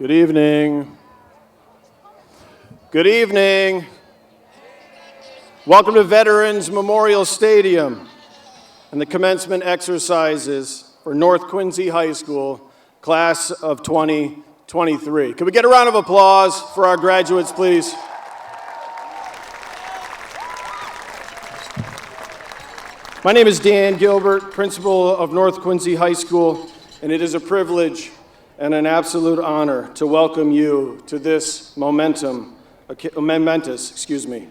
Good evening. Good evening. Welcome to Veterans Memorial Stadium and the commencement exercises for North Quincy High School, class of 2023. Can we get a round of applause for our graduates, please? My name is Dan Gilbert, principal of North Quincy High School, and it is a privilege and an absolute honor to welcome you to this momentous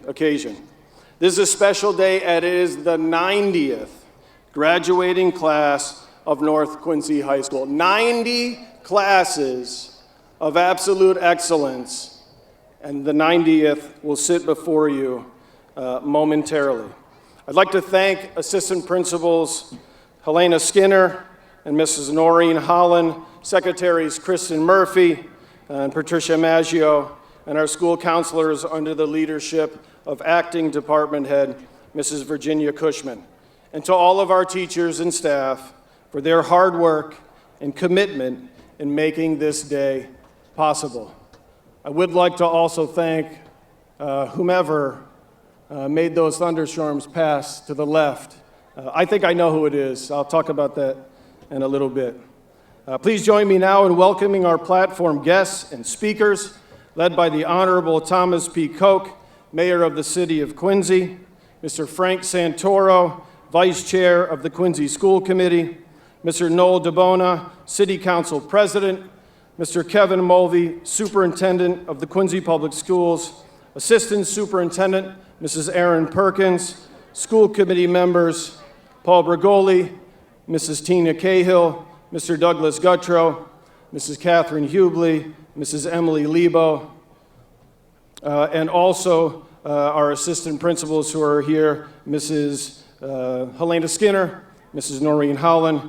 occasion. This is a special day, and it is the 90th graduating class of North Quincy High School. 90 classes of absolute excellence, and the 90th will sit before you momentarily. I'd like to thank Assistant Principals Helena Skinner and Mrs. Noreen Holland, Secretaries Kristen Murphy and Patricia Maggio, and our school counselors under the leadership of Acting Department Head Mrs. Virginia Cushman, and to all of our teachers and staff for their hard work and commitment in making this day possible. I would like to also thank whomever made those thunderstorms pass to the left. I think I know who it is. I'll talk about that in a little bit. Please join me now in welcoming our platform guests and speakers, led by the Honorable Thomas P. Koch, Mayor of the City of Quincy, Mr. Frank Santoro, Vice Chair of the Quincy School Committee, Mr. Noel DeBona, City Council President, Mr. Kevin Mulvey, Superintendent of the Quincy Public Schools, Assistant Superintendent, Mrs. Erin Perkins, School Committee members, Paul Brigoli, Mrs. Tina Cahill, Mr. Douglas Gutrow, Mrs. Catherine Hubley, Mrs. Emily Lebo, and also our assistant principals who are here, Mrs. Helena Skinner, Mrs. Noreen Holland,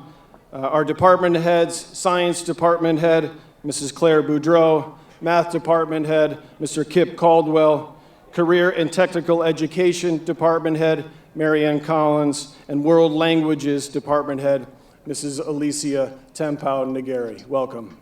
our department heads, Science Department Head, Mrs. Claire Boudreau, Math Department Head, Mr. Kip Caldwell, Career and Technical Education Department Head, Marianne Collins, and World Languages Department Head, Mrs. Alicia Tempau-Nagari. Welcome.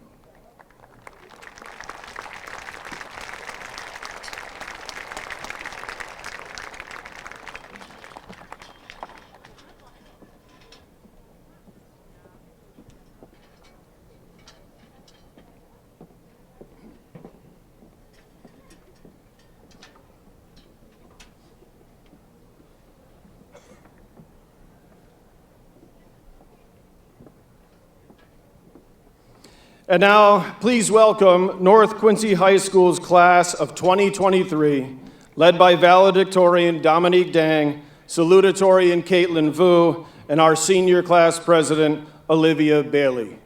And now, please welcome North Quincy High School's class of 2023, led by valedictorian Dominique Dang, salutatorian Caitlin Vu, and our senior class president, Olivia Bailey.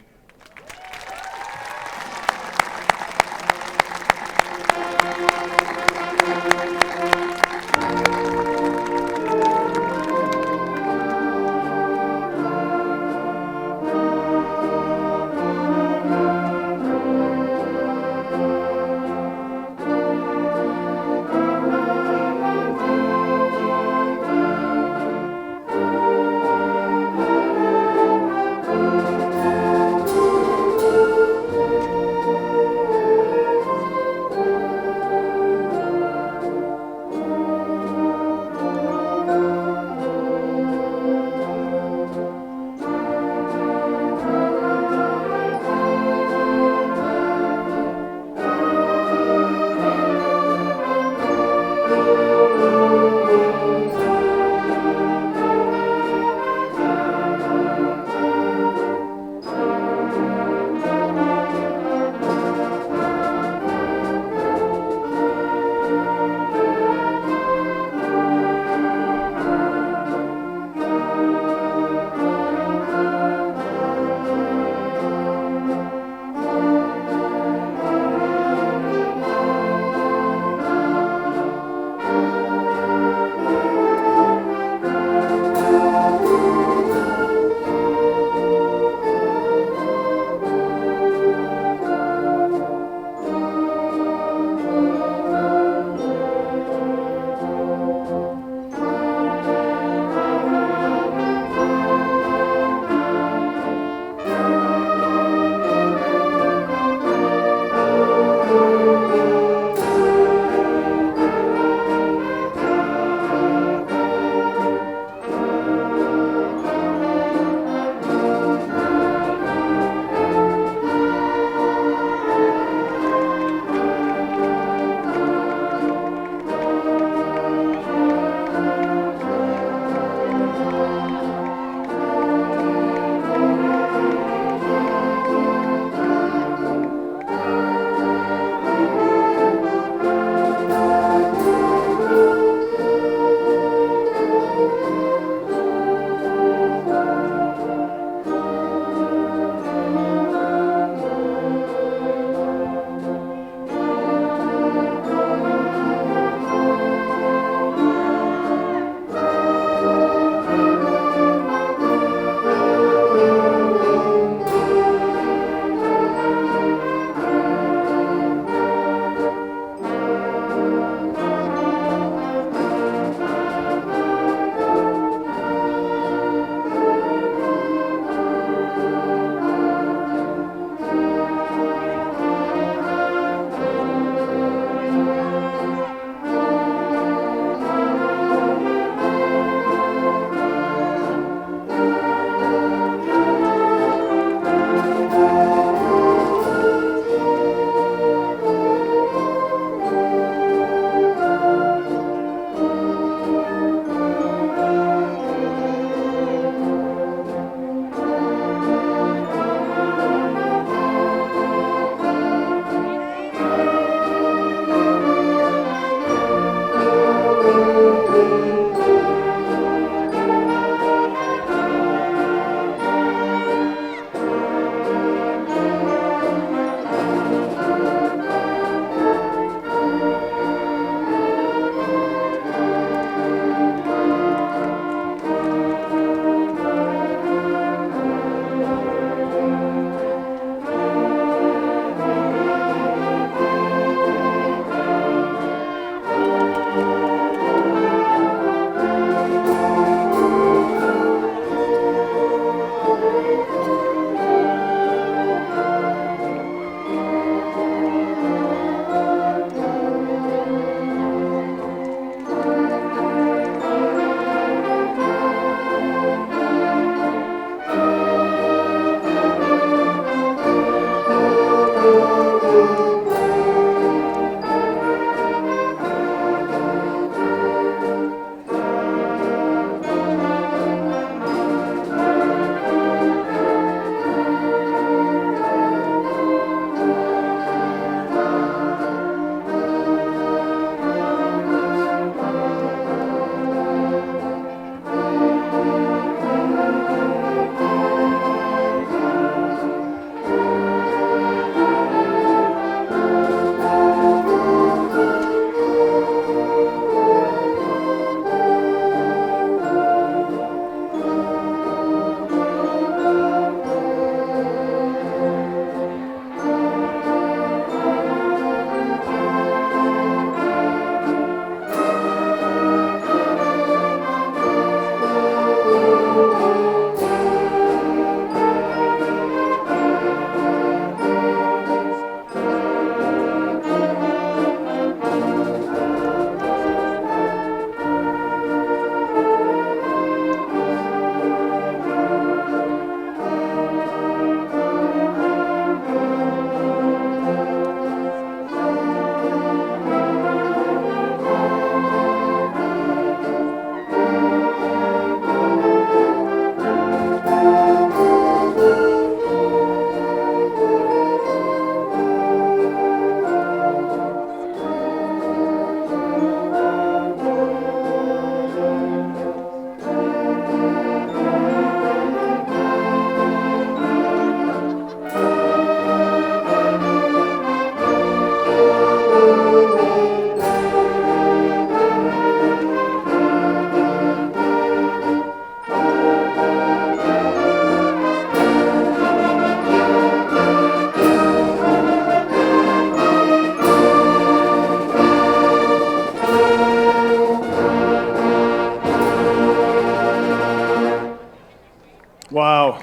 Wow,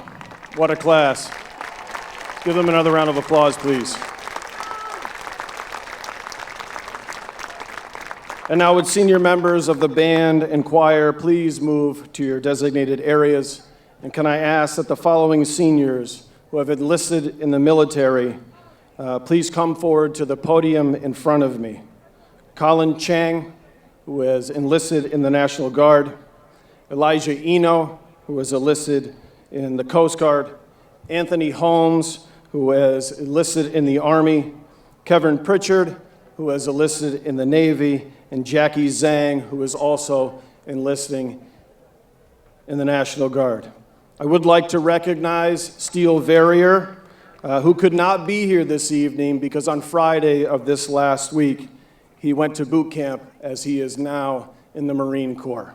what a class. Give them another round of applause, please. And now would senior members of the band and choir please move to your designated areas? And can I ask that the following seniors who have enlisted in the military please come forward to the podium in front of me. Colin Chang, who has enlisted in the National Guard. Elijah Eno, who was enlisted in the Coast Guard. Anthony Holmes, who has enlisted in the Army. Kevin Pritchard, who has enlisted in the Navy. And Jackie Zhang, who is also enlisting in the National Guard. I would like to recognize Steele Verrier, who could not be here this evening because on Friday of this last week, he went to boot camp as he is now in the Marine Corps.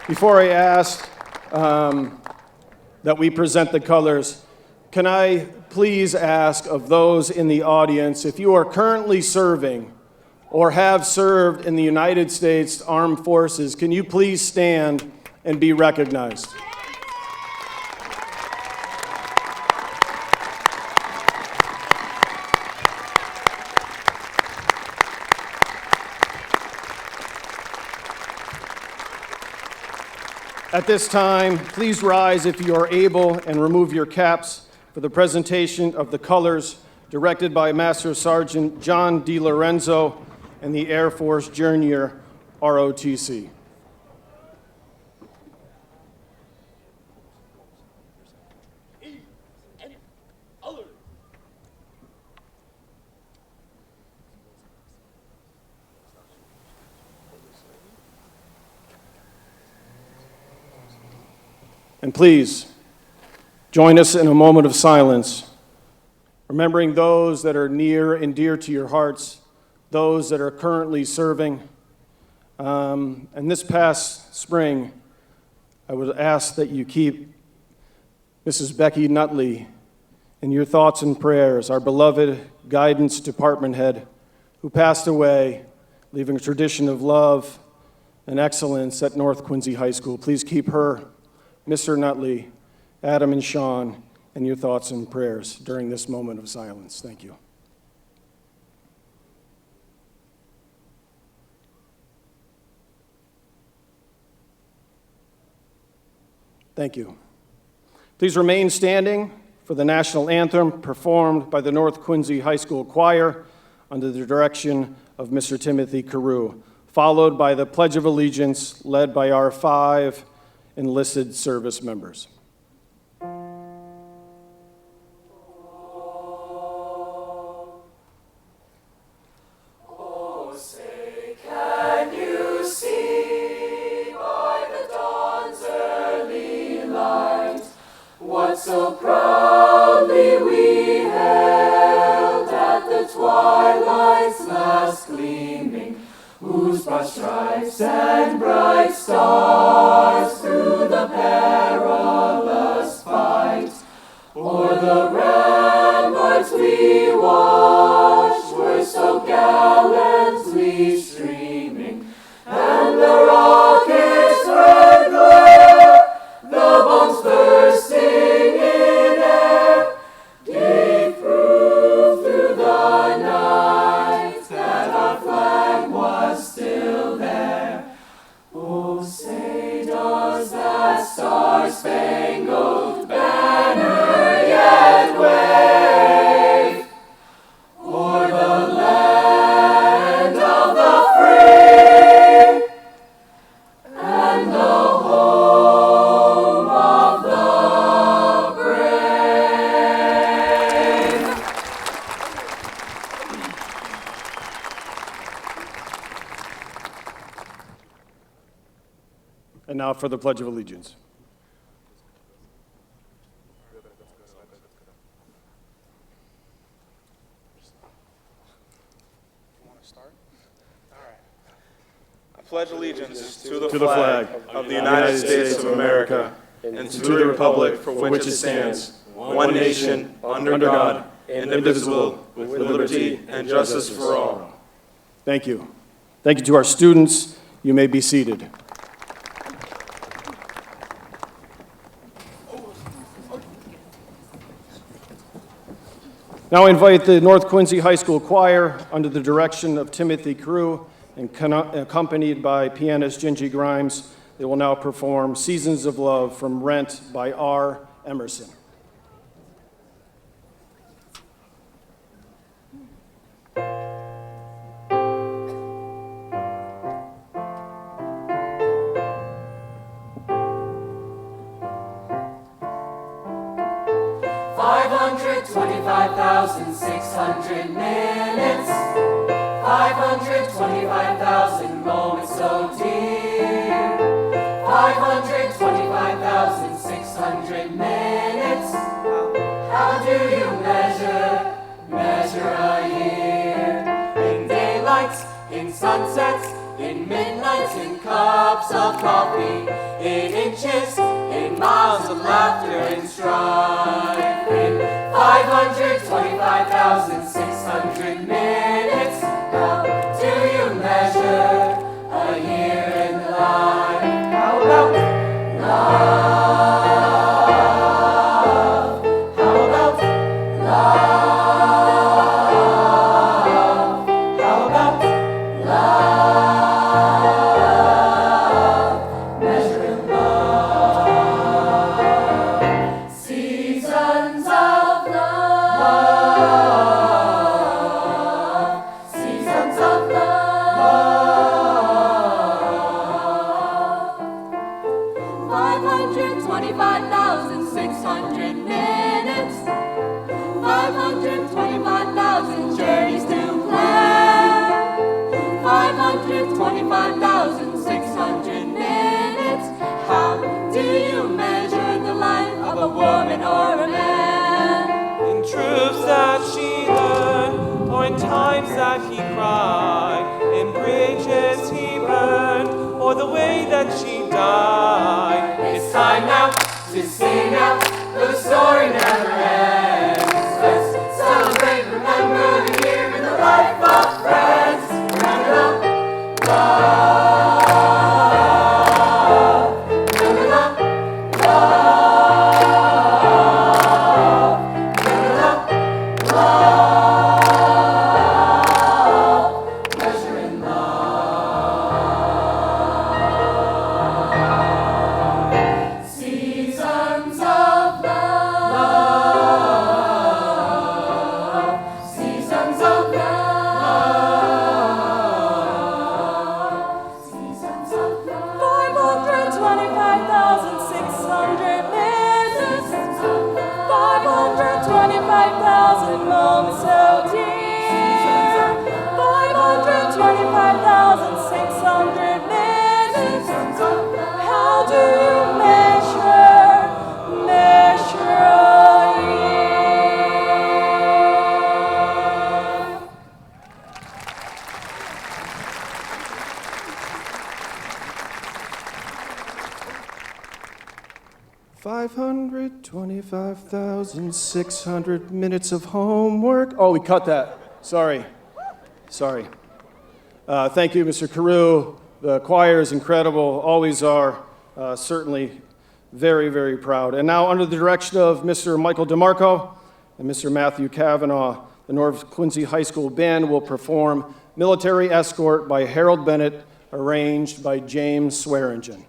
Before I ask that we present the colors, can I please ask of those in the audience, if you are currently serving or have served in the United States Armed Forces, can you please stand and be recognized? At this time, please rise if you are able and remove your caps for the presentation of the colors directed by Master Sergeant John DiLorenzo and the Air Force Junior ROTC. And please, join us in a moment of silence, remembering those that are near and dear to your hearts, those that are currently serving. And this past spring, I would ask that you keep Mrs. Becky Nutley in your thoughts and prayers, our beloved guidance department head, who passed away, leaving a tradition of love and excellence at North Quincy High School. Please keep her, Mr. Nutley, Adam and Sean, in your thoughts and prayers during this moment of silence. Thank you. Thank you. Please remain standing for the national anthem performed by the North Quincy High School Choir under the direction of Mr. Timothy Carew, followed by the Pledge of Allegiance led by our 5 enlisted service members. So proudly we hailed at the twilight's last gleaming, whose broad stripes and bright stars through the perilous fight o'er the ramparts we watched were so gallantly streaming, and the rockets' red glare, the bombs bursting in air, gave proof through the night that our flag was still there. Oh, say does that star-spangled banner yet wave o'er the land of the free and the home of the brave? And now for the Pledge of Allegiance. I pledge allegiance to the flag flag of the United States of America and to the republic for which it stands, one nation, under God, indivisible, with liberty and justice for all. Thank you. Thank you to our students. You may be seated. Now I invite the North Quincy High School Choir, under the direction of Timothy Carew and accompanied by pianist Gingy Grimes. They will now perform Seasons of Love from Rent by R. Emerson. $525,600 minutes, 525,000 moments so dear, 525,600 minutes. How do you measure a year? In daylights, in sunsets, in midnights, in cups of coffee, in inches, in miles of laughter and strife. In 525,600 minutes, how do you measure a year in life? How about love? How about love? How about love? Measuring love. Seasons of love. Seasons of love. 525,600 minutes. 525,000 journeys to plan. 525,600 minutes. How do you measure the life of a woman or a man? In truths that she learned, or in times that he cried, in bridges he burned, or the way that she died. It's time now to sing out, the story never ends. Let's celebrate, remember the year in the life of friends. Remember the love. Remember the love. Remember the love. Measuring love. Seasons of love. Seasons of love. Seasons of love. 525,600 minutes, 525,000 moments so dear, 525,600 minutes. How do you measure a year? $525,600 minutes of homework. Oh, we cut that. Sorry. Thank you, Mr. Carew. The choir is incredible, always are. Certainly very, very proud. And now, under the direction of Mr. Michael DeMarco and Mr. Matthew Kavanaugh, the North Quincy High School Band will perform Military Escort by Harold Bennett, arranged by James Swearingen.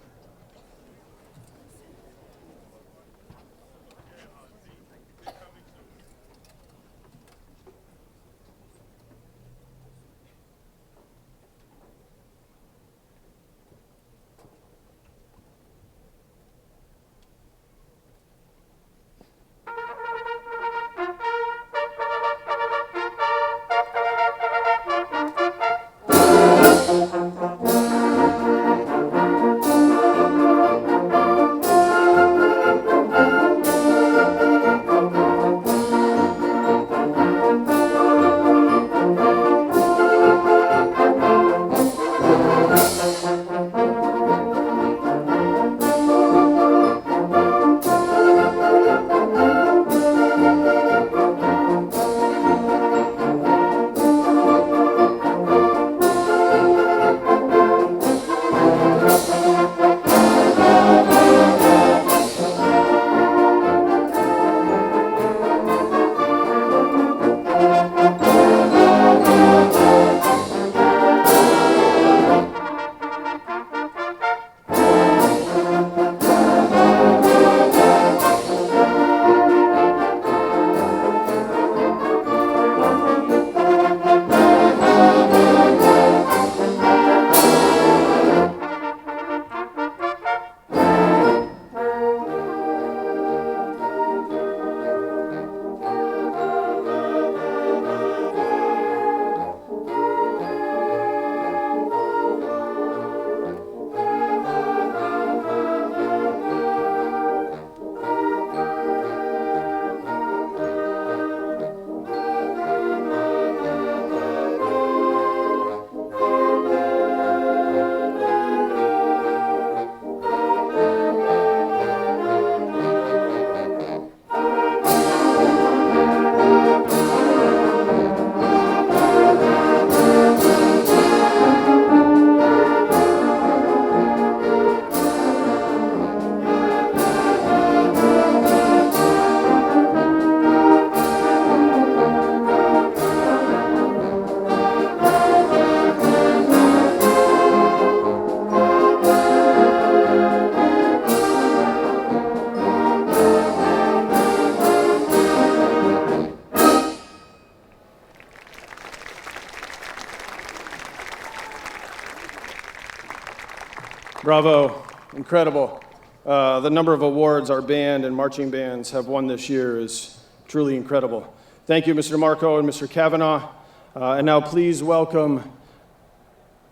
Bravo, incredible. The number of awards our band and marching bands have won this year is truly incredible. Thank you, Mr. Marco and Mr. Kavanaugh. And now please welcome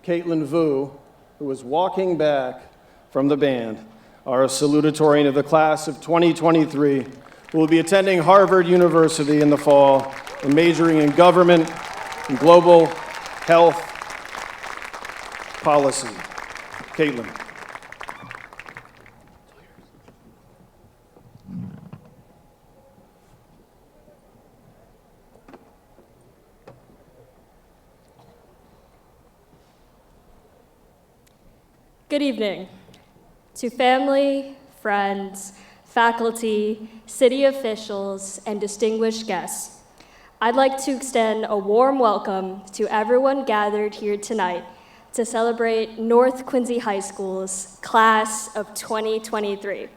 Caitlin Vu, who is walking back from the band, our salutatorian of the class of 2023, who will be attending Harvard University in the fall and majoring in government and global health policy. Caitlin. Good evening to family, friends, faculty, city officials, and distinguished guests. I'd like to extend a warm welcome to everyone gathered here tonight to celebrate North Quincy High School's class of 2023.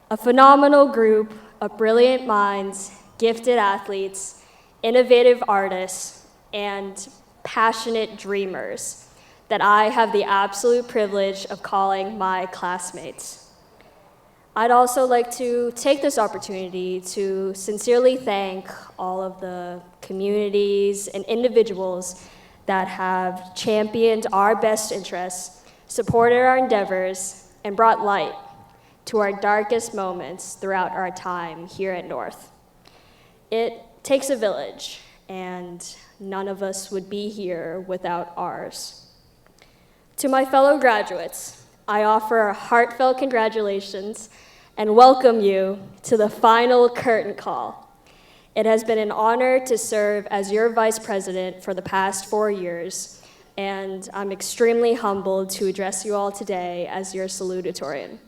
A phenomenal group of brilliant minds, gifted athletes, innovative artists, and passionate dreamers that I have the absolute privilege of calling my classmates. I'd also like to take this opportunity to sincerely thank all of the communities and individuals that have championed our best interests, supported our endeavors, and brought light to our darkest moments throughout our time here at North. It takes a village, and none of us would be here without ours. To my fellow graduates, I offer heartfelt congratulations and welcome you to the final curtain call. It has been an honor to serve as your vice president for the past 4 years, and I'm extremely humbled to address you all today as your salutatorian.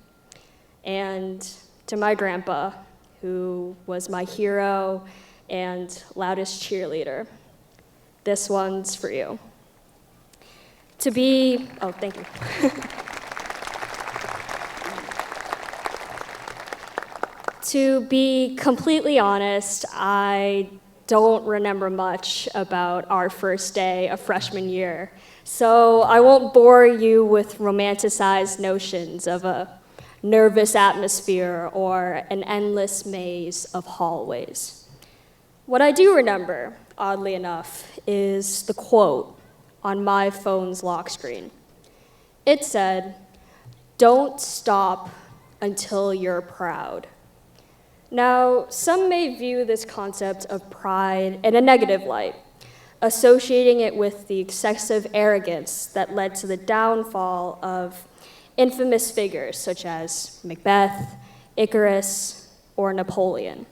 And to my grandpa, who was my hero and loudest cheerleader, this one's for you. Thank you. To be completely honest, I don't remember much about our first day of freshman year, so I won't bore you with romanticized notions of a nervous atmosphere or an endless maze of hallways. What I do remember, oddly enough, is the quote on my phone's lock screen. It said, "Don't stop until you're proud." Now, some may view this concept of pride in a negative light, associating it with the excessive arrogance that led to the downfall of infamous figures such as Macbeth, Icarus, or Napoleon.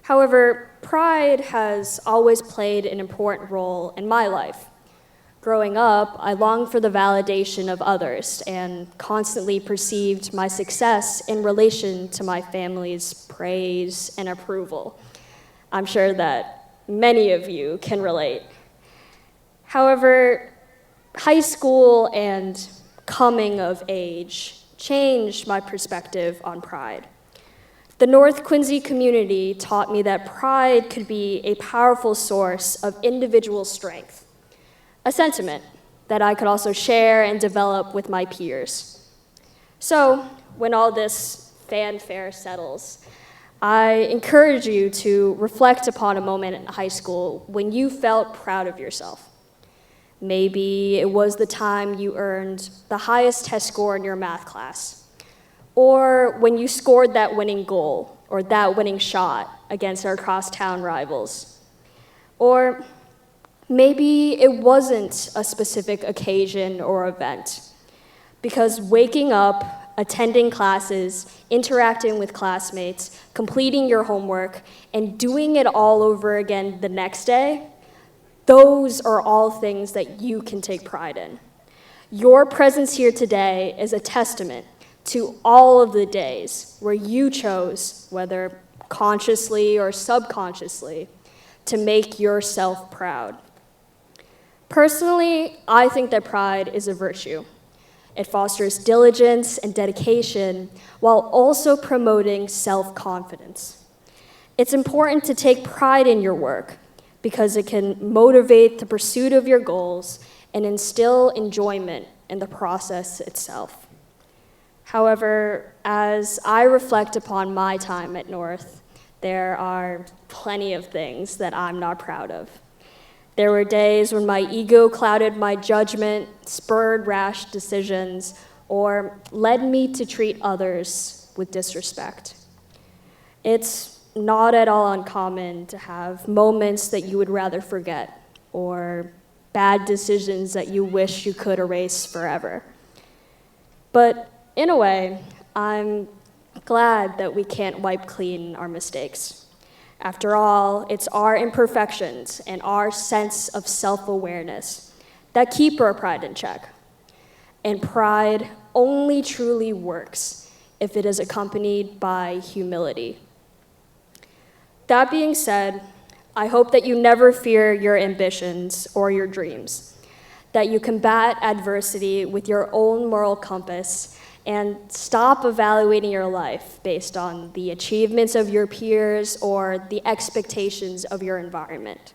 However, pride has always played an important role in my life. Growing up, I longed for the validation of others and constantly perceived my success in relation to my family's praise and approval. I'm sure that many of you can relate. However, high school and coming of age changed my perspective on pride. The North Quincy community taught me that pride could be a powerful source of individual strength. A sentiment that I could also share and develop with my peers. So, when all this fanfare settles, I encourage you to reflect upon a moment in high school when you felt proud of yourself. Maybe it was the time you earned the highest test score in your math class, or when you scored that winning goal or that winning shot against our crosstown rivals, or maybe it wasn't a specific occasion or event, because waking up, attending classes, interacting with classmates, completing your homework, and doing it all over again the next day, those are all things that you can take pride in. Your presence here today is a testament to all of the days where you chose, whether consciously or subconsciously, to make yourself proud. Personally, I think that pride is a virtue. It fosters diligence and dedication while also promoting self-confidence. It's important to take pride in your work because it can motivate the pursuit of your goals and instill enjoyment in the process itself. However, as I reflect upon my time at North, there are plenty of things that I'm not proud of. There were days when my ego clouded my judgment, spurred rash decisions, or led me to treat others with disrespect. It's not at all uncommon to have moments that you would rather forget, or bad decisions that you wish you could erase forever. But in a way, I'm glad that we can't wipe clean our mistakes. After all, it's our imperfections and our sense of self-awareness that keep our pride in check. And pride only truly works if it is accompanied by humility. That being said, I hope that you never fear your ambitions or your dreams, that you combat adversity with your own moral compass and stop evaluating your life based on the achievements of your peers or the expectations of your environment.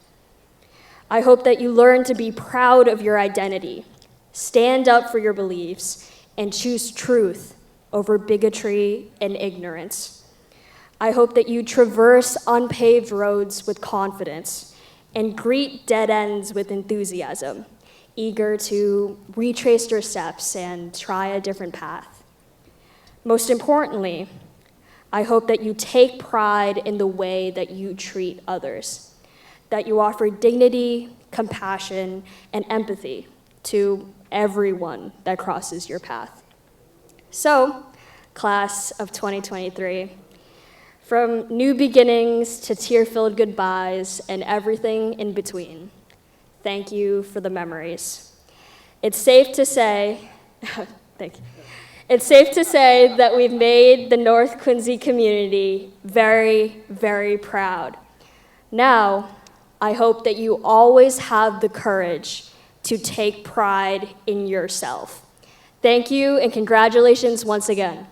I hope that you learn to be proud of your identity, stand up for your beliefs, and choose truth over bigotry and ignorance. I hope that you traverse unpaved roads with confidence and greet dead ends with enthusiasm, eager to retrace your steps and try a different path. Most importantly, I hope that you take pride in the way that you treat others, that you offer dignity, compassion, and empathy to everyone that crosses your path. So, class of 2023, from new beginnings to tear-filled goodbyes and everything in between, thank you for the memories. It's safe to say, thank you. It's safe to say that we've made the North Quincy community very, very proud. Now, I hope that you always have the courage to take pride in yourself. Thank you and congratulations once again.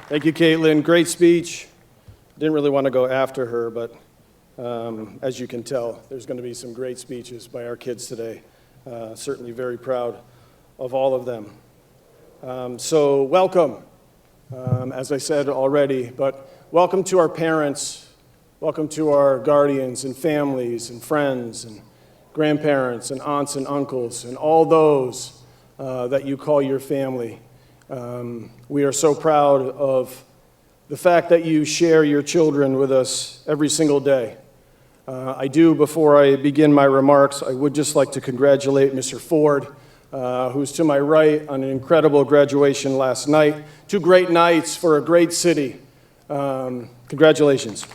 Thank you, Caitlin. Great speech. Didn't really want to go after her, but as you can tell, there's going to be some great speeches by our kids today. Certainly very proud of all of them. So welcome, as I said already, but welcome to our parents, welcome to our guardians and families and friends and grandparents and aunts and uncles and all those that you call your family. We are so proud of the fact that you share your children with us every single day. I do, before I begin my remarks, I would just like to congratulate Mr. Ford, who's to my right, on an incredible graduation last night. 2 great nights for a great city. Congratulations.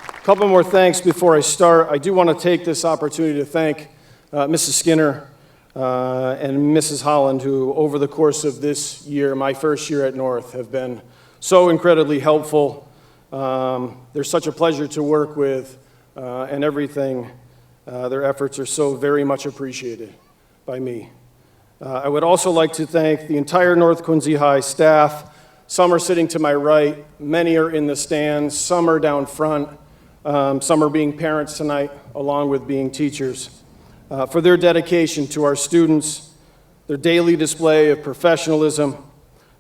A couple more thanks before I start. I do want to take this opportunity to thank Mrs. Skinner and Mrs. Holland, who over the course of this year, my first year at North, have been so incredibly helpful. They're such a pleasure to work with, and everything. Their efforts are so very much appreciated by me. I would also like to thank the entire North Quincy High staff. Some are sitting to my right, many are in the stands, some are down front, some are being parents tonight, along with being teachers. For their dedication to our students, their daily display of professionalism,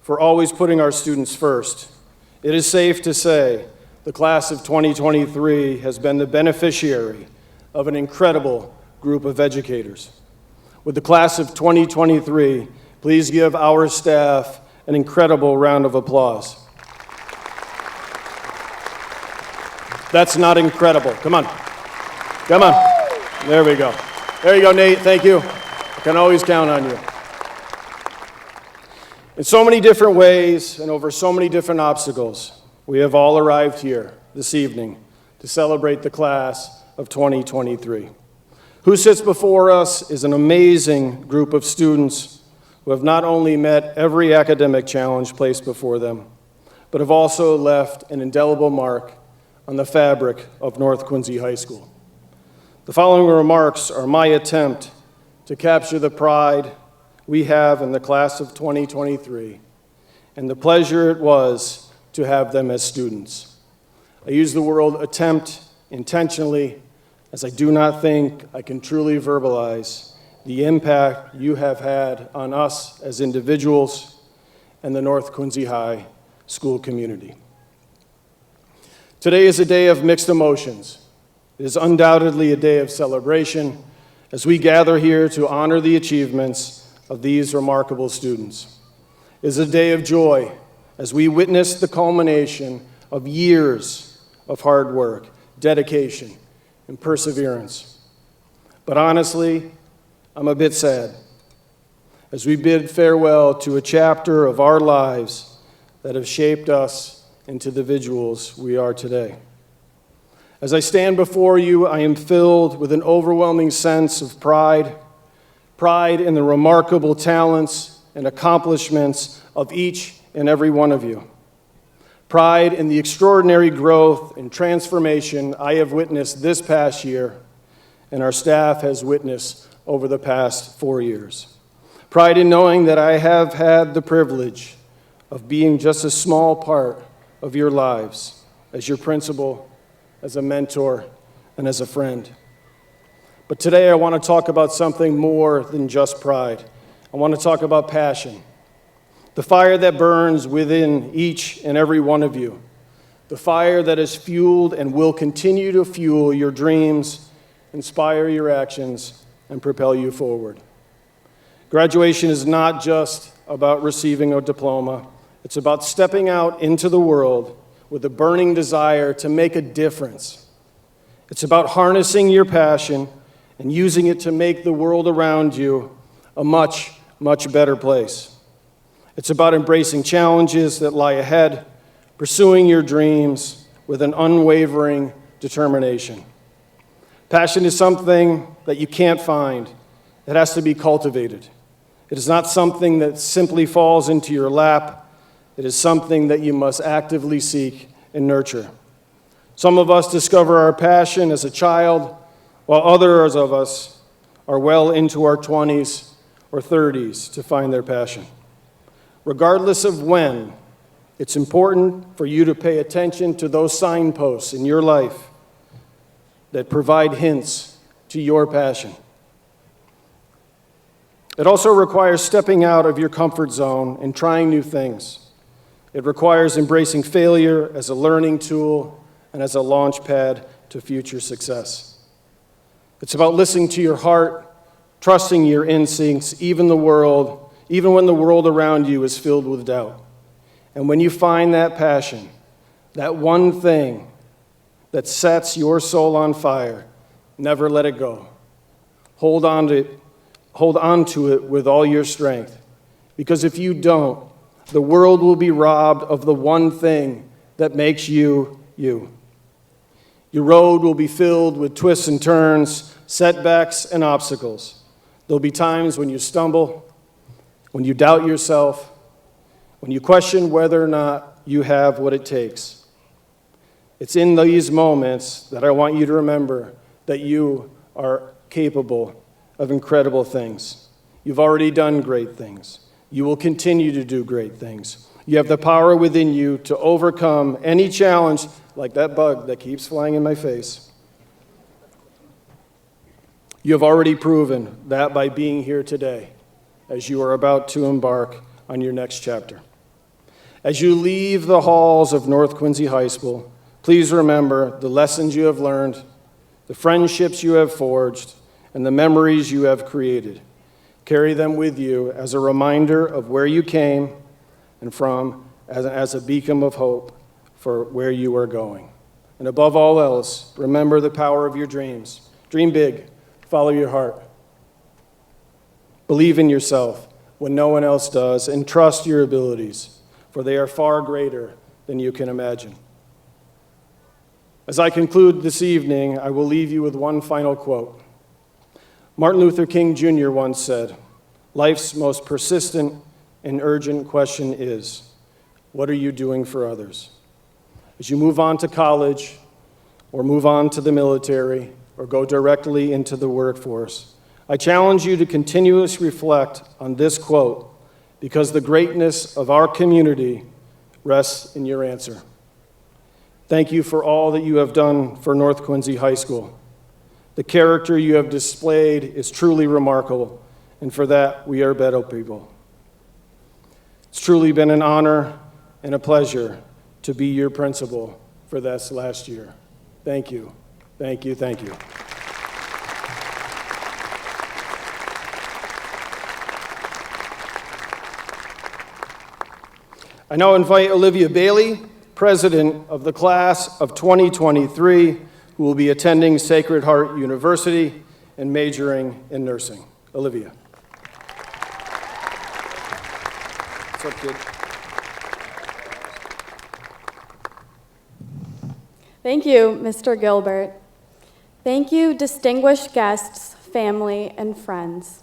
for always putting our students first. It is safe to say the class of 2023 has been the beneficiary of an incredible group of educators. With the class of 2023, please give our staff an incredible round of applause. That's not incredible. Come on. Come on. There we go. There you go, Nate. Thank you. I can always count on you. In so many different ways and over so many different obstacles, we have all arrived here this evening to celebrate the class of 2023. Who sits before us is an amazing group of students who have not only met every academic challenge placed before them, but have also left an indelible mark on the fabric of North Quincy High School. The following remarks are my attempt to capture the pride we have in the class of 2023 and the pleasure it was to have them as students. I use the word attempt intentionally, as I do not think I can truly verbalize the impact you have had on us as individuals and the North Quincy High school community. Today is a day of mixed emotions. It is undoubtedly a day of celebration as we gather here to honor the achievements of these remarkable students. It is a day of joy as we witness the culmination of years of hard work, dedication, and perseverance. But honestly, I'm a bit sad as we bid farewell to a chapter of our lives that have shaped us into the individuals we are today. As I stand before you, I am filled with an overwhelming sense of pride in the remarkable talents and accomplishments of each and every one of you. Pride in the extraordinary growth and transformation I have witnessed this past year and our staff has witnessed over the past 4 years. Pride in knowing that I have had the privilege of being just a small part of your lives as your principal, as a mentor, and as a friend. But today I want to talk about something more than just pride. I want to talk about passion, the fire that burns within each and every one of you, the fire that has fueled and will continue to fuel your dreams, inspire your actions, and propel you forward. Graduation is not just about receiving a diploma. It's about stepping out into the world with a burning desire to make a difference. It's about harnessing your passion and using it to make the world around you a much, much better place. It's about embracing challenges that lie ahead, pursuing your dreams with an unwavering determination. Passion is something that you can't find. It has to be cultivated. It is not something that simply falls into your lap. It is something that you must actively seek and nurture. Some of us discover our passion as a child, while others of us are well into our 20s or 30s to find their passion. Regardless of when, it's important for you to pay attention to those signposts in your life that provide hints to your passion. It also requires stepping out of your comfort zone and trying new things. It requires embracing failure as a learning tool and as a launch pad to future success. It's about listening to your heart, trusting your instincts, even when the world around you is filled with doubt. And when you find that passion, that one thing that sets your soul on fire, never let it go. Hold on to it with all your strength. Because if you don't, the world will be robbed of the one thing that makes you, you. Your road will be filled with twists and turns, setbacks and obstacles. There'll be times when you stumble, when you doubt yourself, when you question whether or not you have what it takes. It's in these moments that I want you to remember that you are capable of incredible things. You've already done great things. You will continue to do great things. You have the power within you to overcome any challenge, like that bug that keeps flying in my face. You have already proven that by being here today, as you are about to embark on your next chapter. As you leave the halls of North Quincy High School, please remember the lessons you have learned, the friendships you have forged, and the memories you have created. Carry them with you as a reminder of where you came and from, as a beacon of hope for where you are going. And above all else, remember the power of your dreams. Dream big. Follow your heart. Believe in yourself when no one else does, and trust your abilities, for they are far greater than you can imagine. As I conclude this evening, I will leave you with one final quote. Martin Luther King Jr. once said, "Life's most persistent and urgent question is, what are you doing for others?" As you move on to college, or move on to the military, or go directly into the workforce, I challenge you to continuously reflect on this quote, because the greatness of our community rests in your answer. Thank you for all that you have done for North Quincy High School. The character you have displayed is truly remarkable, and for that, we are better people. It's truly been an honor and a pleasure to be your principal for this last year. Thank you, thank you, thank you. I now invite Olivia Bailey, president of the class of 2023, who will be attending Sacred Heart University and majoring in nursing. Olivia. What's up, kid? Thank you, Mr. Gilbert. Thank you, distinguished guests, family, and friends.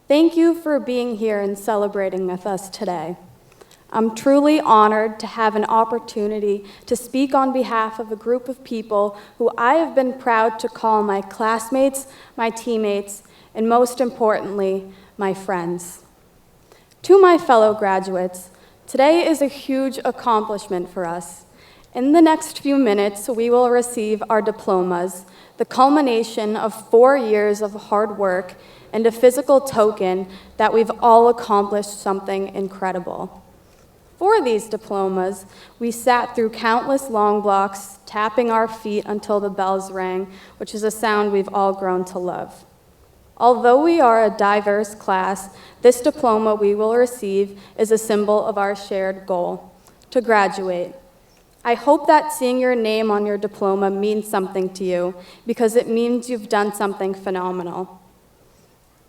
Thank you for being here and celebrating with us today. I'm truly honored to have an opportunity to speak on behalf of a group of people who I have been proud to call my classmates, my teammates, and most importantly, my friends. To my fellow graduates, today is a huge accomplishment for us. In the next few minutes, we will receive our diplomas, the culmination of 4 years of hard work and a physical token that we've all accomplished something incredible. For these diplomas, we sat through countless long blocks, tapping our feet until the bells rang, which is a sound we've all grown to love. Although we are a diverse class, this diploma we will receive is a symbol of our shared goal, to graduate. I hope that seeing your name on your diploma means something to you, because it means you've done something phenomenal.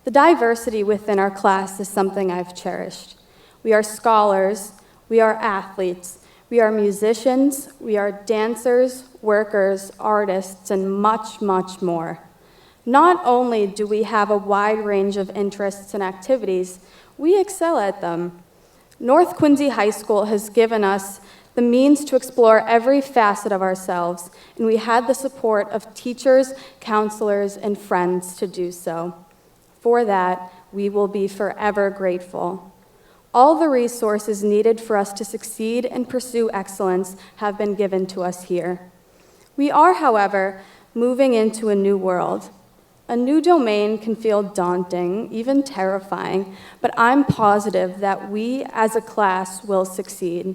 The diversity within our class is something I've cherished. We are scholars, we are athletes, we are musicians, we are dancers, workers, artists, and much, much more. Not only do we have a wide range of interests and activities, we excel at them. North Quincy High School has given us the means to explore every facet of ourselves, and we had the support of teachers, counselors, and friends to do so. For that, we will be forever grateful. All the resources needed for us to succeed and pursue excellence have been given to us here. We are, however, moving into a new world. A new domain can feel daunting, even terrifying, but I'm positive that we as a class will succeed.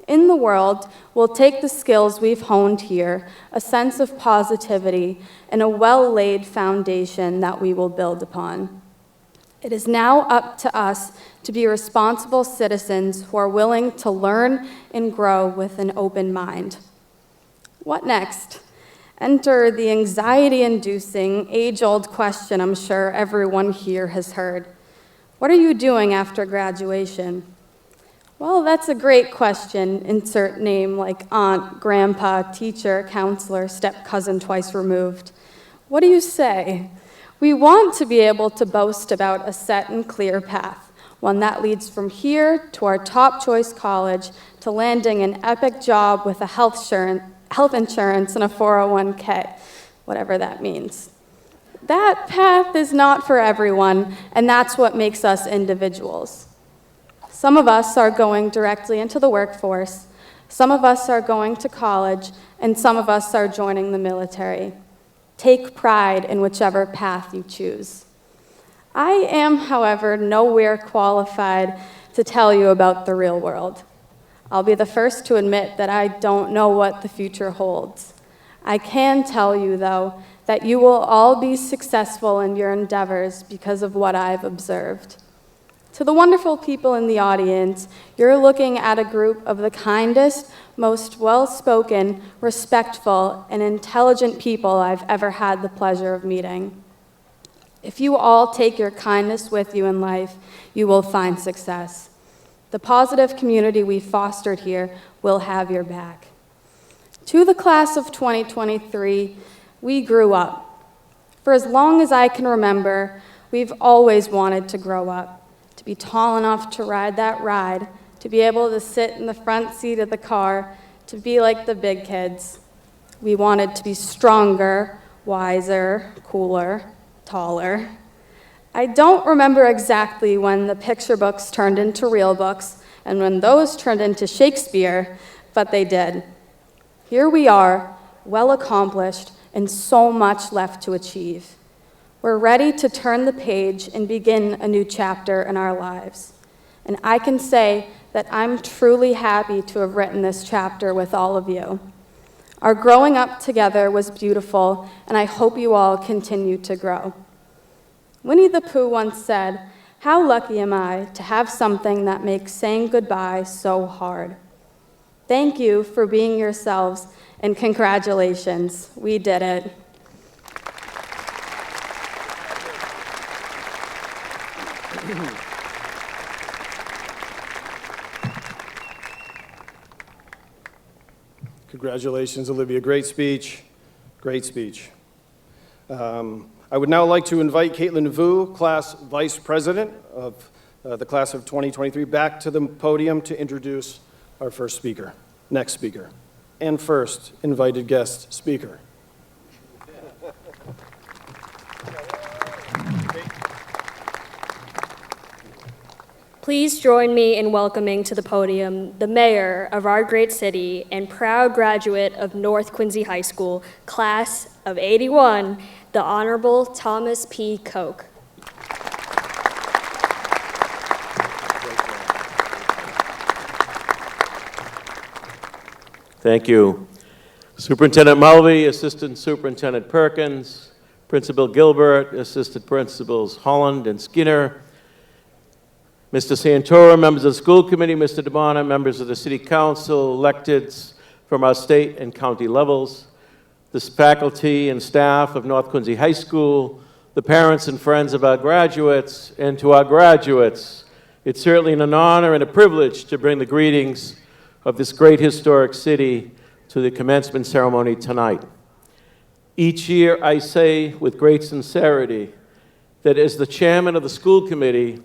In the world, we'll take the skills we've honed here, a sense of positivity, and a well-laid foundation that we will build upon. It is now up to us to be responsible citizens who are willing to learn and grow with an open mind. What next? Enter the anxiety-inducing, age-old question I'm sure everyone here has heard. What are you doing after graduation? Well, that's a great question. Insert name like aunt, grandpa, teacher, counselor, step-cousin twice removed. What do you say? We want to be able to boast about a set and clear path, one that leads from here to our top choice college to landing an epic job with a health insurance and a 401k, whatever that means. That path is not for everyone, and that's what makes us individuals. Some of us are going directly into the workforce, some of us are going to college, and some of us are joining the military. Take pride in whichever path you choose. I am, however, nowhere qualified to tell you about the real world. I'll be the first to admit that I don't know what the future holds. I can tell you, though, that you will all be successful in your endeavors because of what I've observed. To the wonderful people in the audience, you're looking at a group of the kindest, most well-spoken, respectful, and intelligent people I've ever had the pleasure of meeting. If you all take your kindness with you in life, you will find success. The positive community we fostered here will have your back. To the class of 2023, we grew up. For as long as I can remember, we've always wanted to grow up. To be tall enough to ride that ride, to be able to sit in the front seat of the car, to be like the big kids. We wanted to be stronger, wiser, cooler, taller. I don't remember exactly when the picture books turned into real books and when those turned into Shakespeare, but they did. Here we are, well accomplished, and so much left to achieve. We're ready to turn the page and begin a new chapter in our lives. And I can say that I'm truly happy to have written this chapter with all of you. Our growing up together was beautiful, and I hope you all continue to grow. Winnie the Pooh once said, "How lucky am I to have something that makes saying goodbye so hard." Thank you for being yourselves, and congratulations, we did it. Congratulations, Olivia. Great speech. Great speech. I would now like to invite Caitlin Vu, Class Vice President of the Class of 2023, back to the podium to introduce our first speaker, next speaker, and first invited guest speaker. Please join me in welcoming to the podium the mayor of our great city and proud graduate of North Quincy High School, Class of '81, the Honorable Thomas P. Koch. Thank you. Superintendent Mulvey, Assistant Superintendent Perkins, Principal Gilbert, Assistant Principals Holland and Skinner, Mr. Santoro, members of the school committee, Mr. DeBona, members of the city council, electeds from our state and county levels, the faculty and staff of North Quincy High School, the parents and friends of our graduates, and to our graduates, it's certainly an honor and a privilege to bring the greetings of this great historic city to the commencement ceremony tonight. Each year I say with great sincerity that as the chairman of the school committee,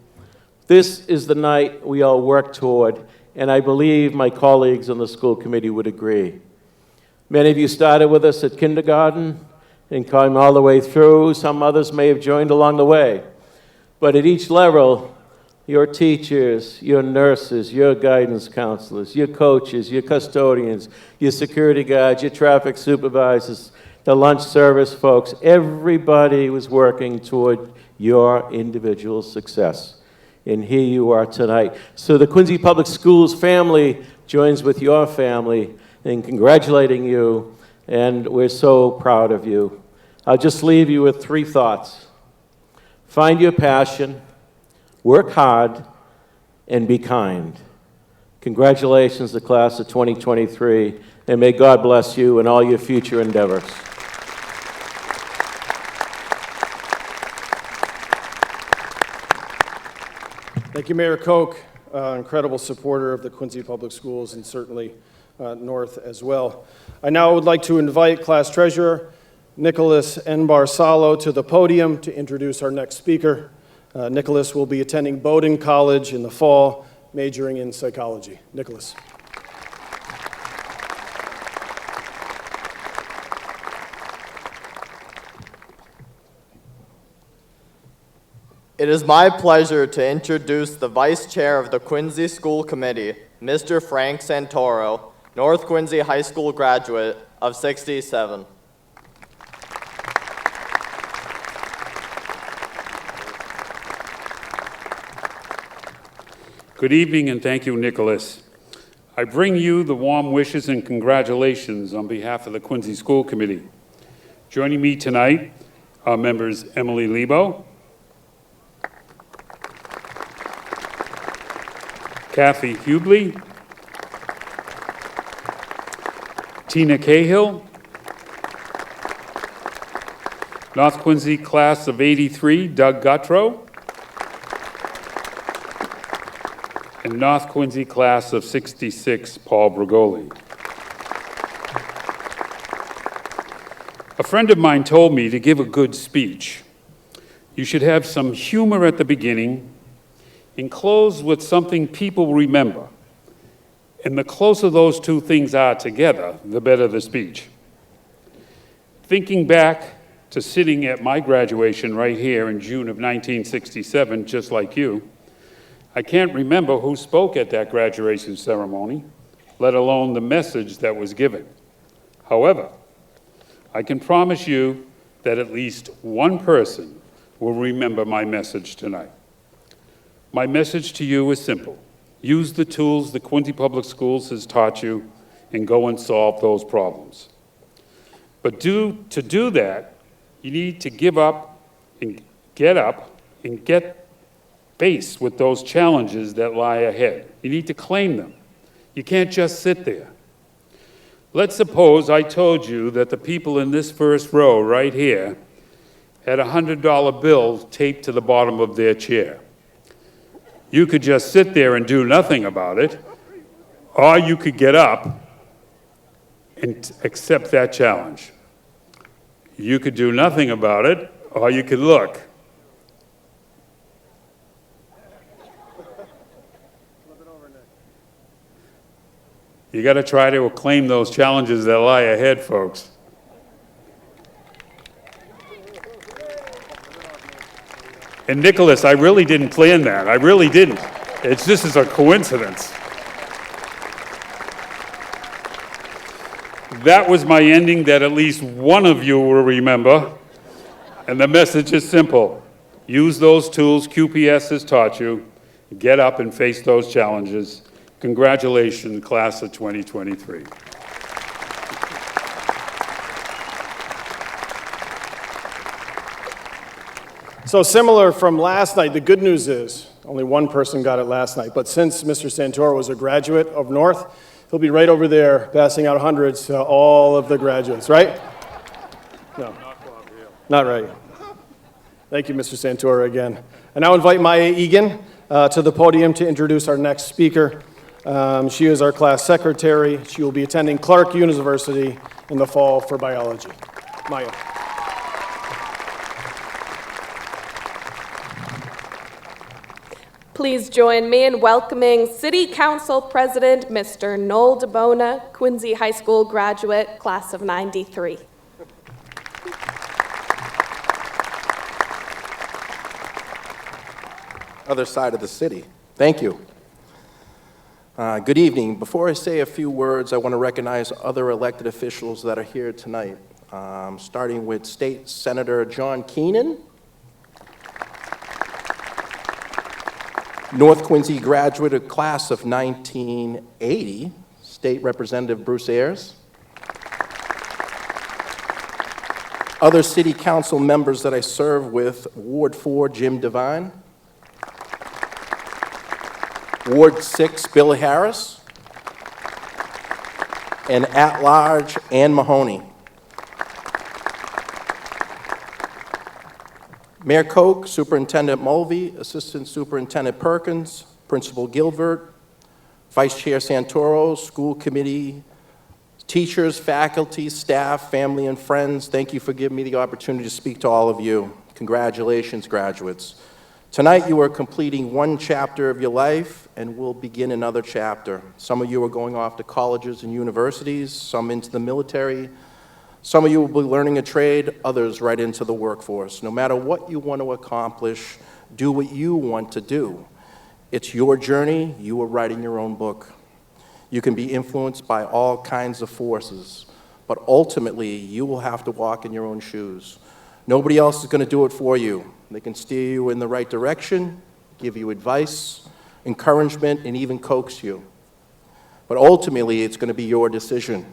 this is the night we all work toward, and I believe my colleagues on the school committee would agree. Many of you started with us at kindergarten and came all the way through. Some others may have joined along the way. But at each level, your teachers, your nurses, your guidance counselors, your coaches, your custodians, your security guards, your traffic supervisors, the lunch service folks, everybody was working toward your individual success. And here you are tonight. So the Quincy Public Schools family joins with your family in congratulating you, and we're so proud of you. I'll just leave you with 3 thoughts. Find your passion, work hard, and be kind. Congratulations, the class of 2023, and may God bless you in all your future endeavors. Thank you, Mayor Koch, incredible supporter of the Quincy Public Schools and certainly North as well. I now would like to invite Class Treasurer Nicholas N. Barsalo to the podium to introduce our next speaker. Nicholas will be attending Bowdoin College in the fall, majoring in psychology. Nicholas. It is my pleasure to introduce the Vice Chair of the Quincy School Committee, Mr. Frank Santoro, North Quincy High School graduate of '67. Good evening, and thank you, Nicholas. I bring you the warm wishes and congratulations on behalf of the Quincy School Committee. Joining me tonight are members Emily Lebo, Kathy Hubley, Tina Cahill, North Quincy class of '83, Doug Gutrow, and North Quincy class of '66, Paul Brigoli. A friend of mine told me to give a good speech, you should have some humor at the beginning and close with something people remember. And the closer those two things are together, the better the speech. Thinking back to sitting at my graduation right here in June of 1967, just like you, I can't remember who spoke at that graduation ceremony, let alone the message that was given. However, I can promise you that at least one person will remember my message tonight. My message to you is simple. Use the tools the Quincy Public Schools has taught you and go and solve those problems. But to do that, you need to give up and get faced with those challenges that lie ahead. You need to claim them. You can't just sit there. Let's suppose I told you that the people in this first row right here had a $100 bill taped to the bottom of their chair. You could just sit there and do nothing about it, or you could get up and accept that challenge. You could do nothing about it, or you could look. You got to try to claim those challenges that lie ahead, folks. And Nicholas, I really didn't plan that. I really didn't. This is a coincidence. That was my ending that at least one of you will remember. And the message is simple. Use those tools QPS has taught you. Get up and face those challenges. Congratulations, class of 2023. So similar from last night, the good news is only one person got it last night, but since Mr. Santoro was a graduate of North, he'll be right over there passing out hundreds to all of the graduates, right? No, not right. Thank you, Mr. Santoro, again. I now invite Maya Egan to the podium to introduce our next speaker. She is our class secretary. She will be attending Clark University in the fall for biology. Maya. Please join me in welcoming City Council President Mr. Noel DeBona, Quincy High School graduate, class of '93. Other side of the city. Thank you. Good evening. Before I say a few words, I want to recognize other elected officials that are here tonight, starting with State Senator John Keenan, North Quincy graduate of class of 1980, State Representative Bruce Ayers. Other city council members that I serve with, Ward 4, Jim Devine. Ward 6, Bill Harris. And at-large, Ann Mahoney. Mayor Koch, Superintendent Mulvey, Assistant Superintendent Perkins, Principal Gilbert, Vice Chair Santoro, school committee, teachers, faculty, staff, family, and friends, thank you for giving me the opportunity to speak to all of you. Congratulations, graduates. Tonight you are completing one chapter of your life and will begin another chapter. Some of you are going off to colleges and universities, some into the military. Some of you will be learning a trade, others right into the workforce. No matter what you want to accomplish, do what you want to do. It's your journey, you are writing your own book. You can be influenced by all kinds of forces, but ultimately you will have to walk in your own shoes. Nobody else is going to do it for you. They can steer you in the right direction, give you advice, encouragement, and even coax you. But ultimately, it's going to be your decision.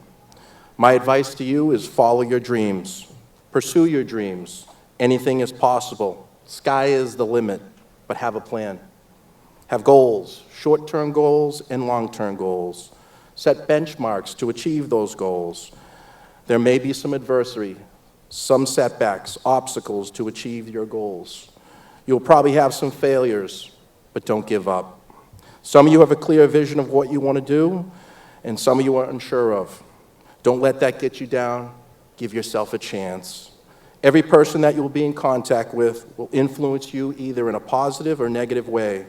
My advice to you is follow your dreams. Pursue your dreams. Anything is possible. Sky is the limit, but have a plan. Have goals, short-term goals and long-term goals. Set benchmarks to achieve those goals. There may be some adversity, some setbacks, obstacles to achieve your goals. You'll probably have some failures, but don't give up. Some of you have a clear vision of what you want to do, and some of you are unsure of. Don't let that get you down. Give yourself a chance. Every person that you will be in contact with will influence you either in a positive or negative way.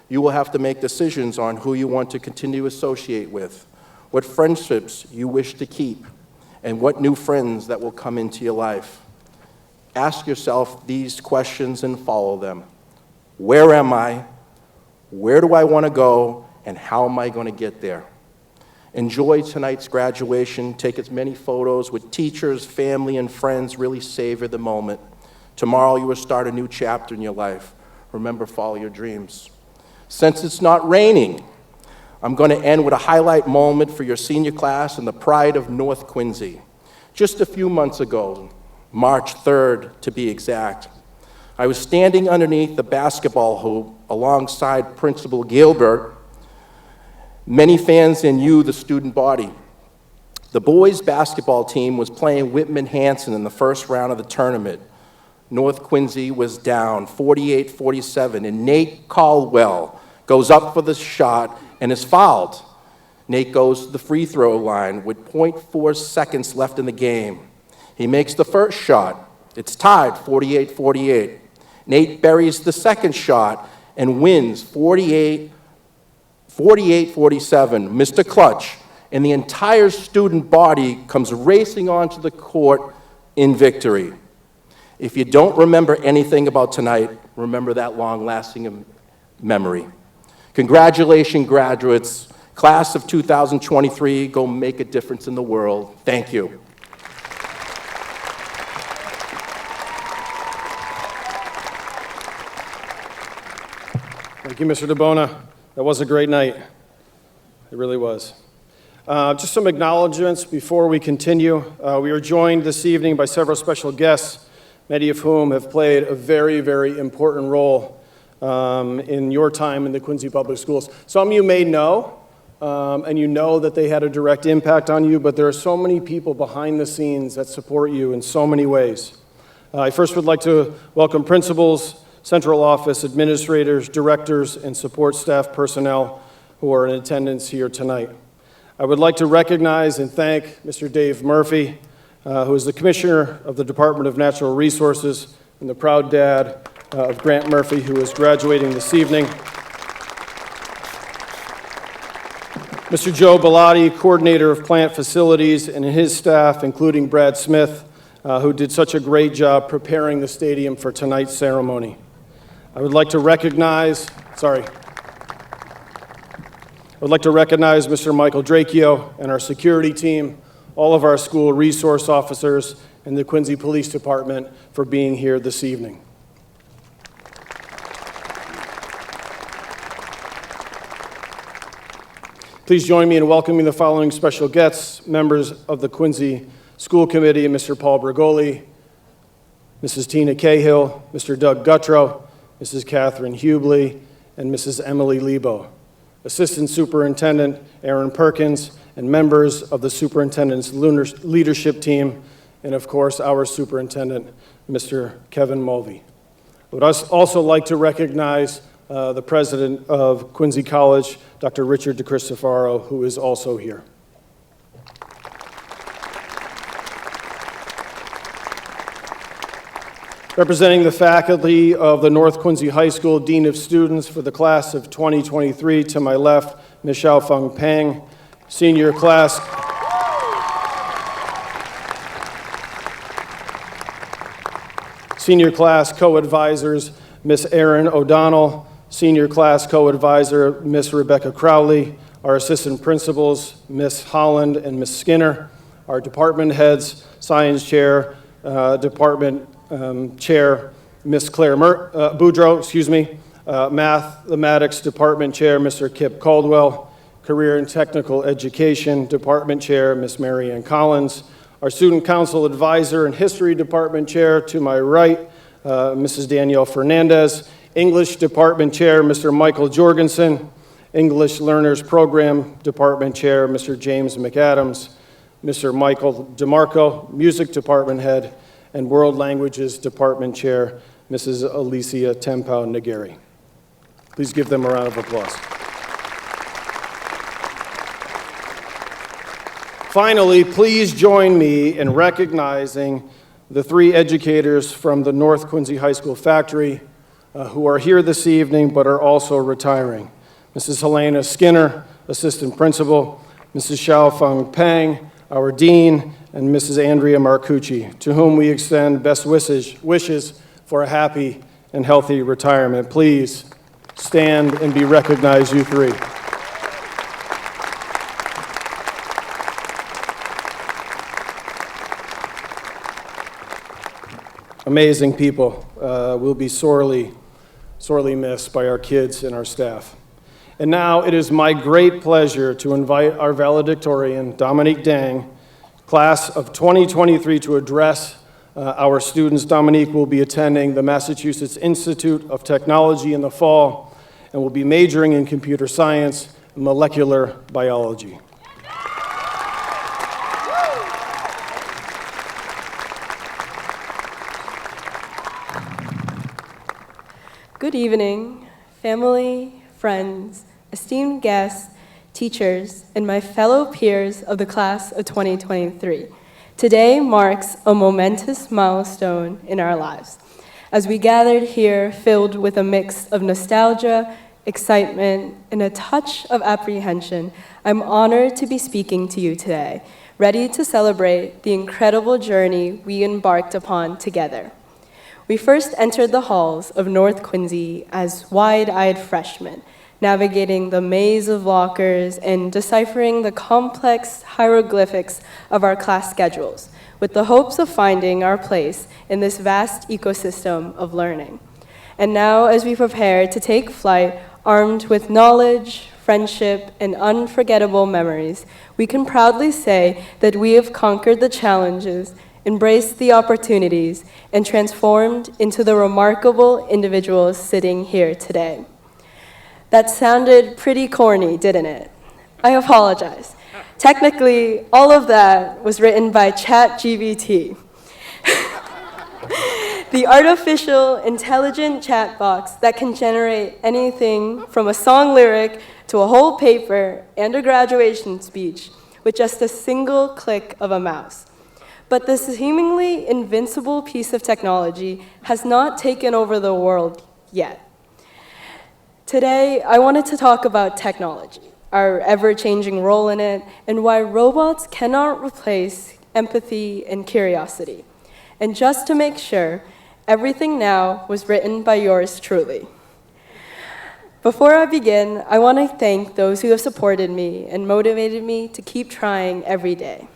You will have to make decisions on who you want to continue to associate with, what friendships you wish to keep, and what new friends that will come into your life. ask yourself these questions and follow them. Where am I? Where do I want to go? And how am I going to get there? Enjoy tonight's graduation. Take as many photos with teachers, family, and friends. Really savor the moment. Tomorrow you will start a new chapter in your life. Remember, follow your dreams. Since it's not raining, I'm going to end with a highlight moment for your senior class and the pride of North Quincy. Just a few months ago, March 3rd to be exact, I was standing underneath the basketball hoop alongside Principal Gilbert, many fans, and you, the student body. The boys' basketball team was playing Whitman-Hanson in the first round of the tournament. North Quincy was down 48-47, and Nate Caldwell goes up for the shot and is fouled. Nate goes to the free throw line with 0.4 seconds left in the game. He makes the first shot. It's tied 48-48. Nate buries the second shot and wins 48-47. Mr. Clutch and the entire student body comes racing onto the court in victory. If you don't remember anything about tonight, remember that long-lasting memory. Congratulations, graduates. Class of 2023, go make a difference in the world. Thank you. Thank you, Mr. DeBona. That was a great night. It really was. Just some acknowledgments before we continue. We are joined this evening by several special guests, many of whom have played a very, very important role in your time in the Quincy Public Schools. Some you may know, and you know that they had a direct impact on you, but there are so many people behind the scenes that support you in so many ways. I first would like to welcome principals, central office administrators, directors, and support staff personnel who are in attendance here tonight. I would like to recognize and thank Mr. Dave Murphy, who is the Commissioner of the Department of Natural Resources and the proud dad of Grant Murphy, who is graduating this evening. Mr. Joe Bellotti, Coordinator of Plant Facilities, and his staff, including Brad Smith, who did such a great job preparing the stadium for tonight's ceremony. I would like to recognize Mr. Michael Dracchio and our security team, all of our school resource officers, and the Quincy Police Department for being here this evening. Please join me in welcoming the following special guests, members of the Quincy School Committee, Mr. Paul Bergoli, Mrs. Tina Cahill, Mr. Doug Gutrow, Mrs. Catherine Hubley, and Mrs. Emily Lebo, Assistant Superintendent Aaron Perkins, and members of the Superintendent's leadership team, and of course, our Superintendent, Mr. Kevin Mulvey. I would also like to recognize the President of Quincy College, Dr. Richard DeCristofaro, who is also here. Representing the faculty of the North Quincy High School Dean of Students for the class of 2023, to my left, Ms. Xiaofeng Peng, senior class co-advisors, Ms. Erin O'Donnell, senior class co-advisor, Ms. Rebecca Crowley, our assistant principals, Ms. Holland and Ms. Skinner, our department heads, science chair, department chair, Ms. Claire Boudreau, mathematics department chair, Mr. Kip Caldwell, career and technical education department chair, Ms. Mary Ann Collins, our student council advisor and history department chair to my right, Mrs. Danielle Fernandez, English department chair, Mr. Michael Jorgensen, English learners program department chair, Mr. James McAdams, Mr. Michael DeMarco, music department head, and World Languages Department Chair, Mrs. Alicia Tempau-Nageri. Please give them a round of applause. Finally, please join me in recognizing the three educators from the North Quincy High School factory who are here this evening but are also retiring. Mrs. Helena Skinner, Assistant Principal, Mrs. Xiaofeng Peng, our Dean, and Mrs. Andrea Marcucci, to whom we extend best wishes for a happy and healthy retirement. Please stand and be recognized, you three. Amazing people. Will be sorely missed by our kids and our staff. And now it is my great pleasure to invite our valedictorian, Dominique Dang, class of 2023, to address our students. Dominique will be attending the Massachusetts Institute of Technology in the fall and will be majoring in computer science and molecular biology. Good evening, family, friends, esteemed guests, teachers, and my fellow peers of the class of 2023. Today marks a momentous milestone in our lives, as we gathered here filled with a mix of nostalgia, excitement, and a touch of apprehension. I'm honored to be speaking to you today, ready to celebrate the incredible journey we embarked upon together. We first entered the halls of North Quincy as wide-eyed freshmen, navigating the maze of lockers and deciphering the complex hieroglyphics of our class schedules, with the hopes of finding our place in this vast ecosystem of learning. And now, as we prepare to take flight, armed with knowledge, friendship, and unforgettable memories, we can proudly say that we have conquered the challenges, embraced the opportunities, and transformed into the remarkable individuals sitting here today. That sounded pretty corny, didn't it? I apologize. Technically, all of that was written by ChatGPT, the artificial intelligent chat box that can generate anything from a song lyric to a whole paper and a graduation speech with just a single click of a mouse. But this seemingly invincible piece of technology has not taken over the world yet. Today, I wanted to talk about technology, our ever-changing role in it, and why robots cannot replace empathy and curiosity. And just to make sure, everything now was written by yours truly. Before I begin, I want to thank those who have supported me and motivated me to keep trying every day.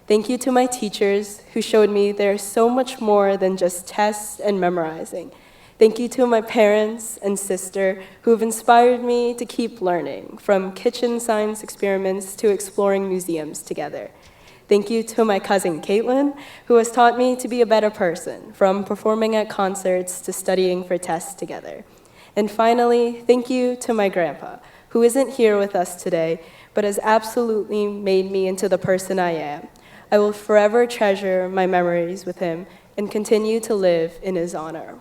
Thank you to my teachers who showed me there's so much more than just tests and memorizing. Thank you to my parents and sister who have inspired me to keep learning, from kitchen science experiments to exploring museums together. Thank you to my cousin Caitlin, who has taught me to be a better person, from performing at concerts to studying for tests together. And finally, thank you to my grandpa, who isn't here with us today, but has absolutely made me into the person I am. I will forever treasure my memories with him and continue to live in his honor.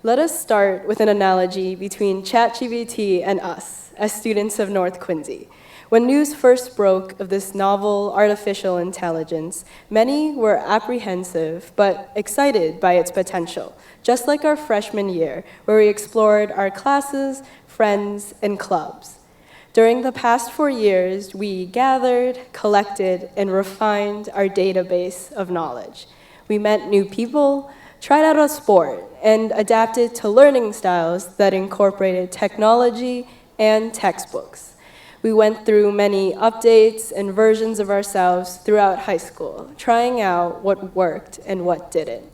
Let us start with an analogy between ChatGPT and us as students of North Quincy. When news first broke of this novel artificial intelligence, many were apprehensive but excited by its potential, just like our freshman year, where we explored our classes, friends, and clubs. During the past 4 years, we gathered, collected, and refined our database of knowledge. We met new people, tried out a sport, and adapted to learning styles that incorporated technology and textbooks. We went through many updates and versions of ourselves throughout high school, trying out what worked and what didn't.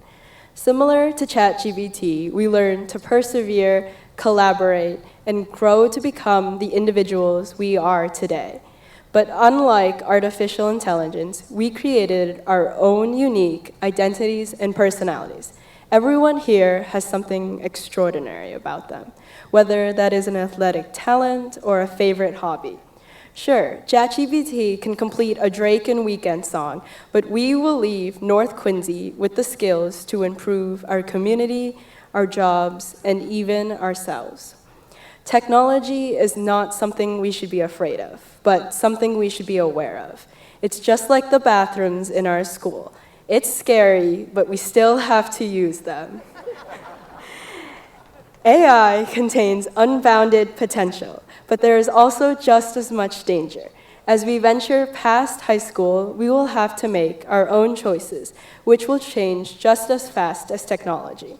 Similar to ChatGPT, we learned to persevere, collaborate, and grow to become the individuals we are today. But unlike artificial intelligence, we created our own unique identities and personalities. Everyone here has something extraordinary about them, whether that is an athletic talent or a favorite hobby. Sure, ChatGPT can complete a Drake and Weeknd song, but we will leave North Quincy with the skills to improve our community, our jobs, and even ourselves. Technology is not something we should be afraid of, but something we should be aware of. It's just like the bathrooms in our school. It's scary, but we still have to use them. AI contains unbounded potential, but there is also just as much danger. As we venture past high school, we will have to make our own choices, which will change just as fast as technology.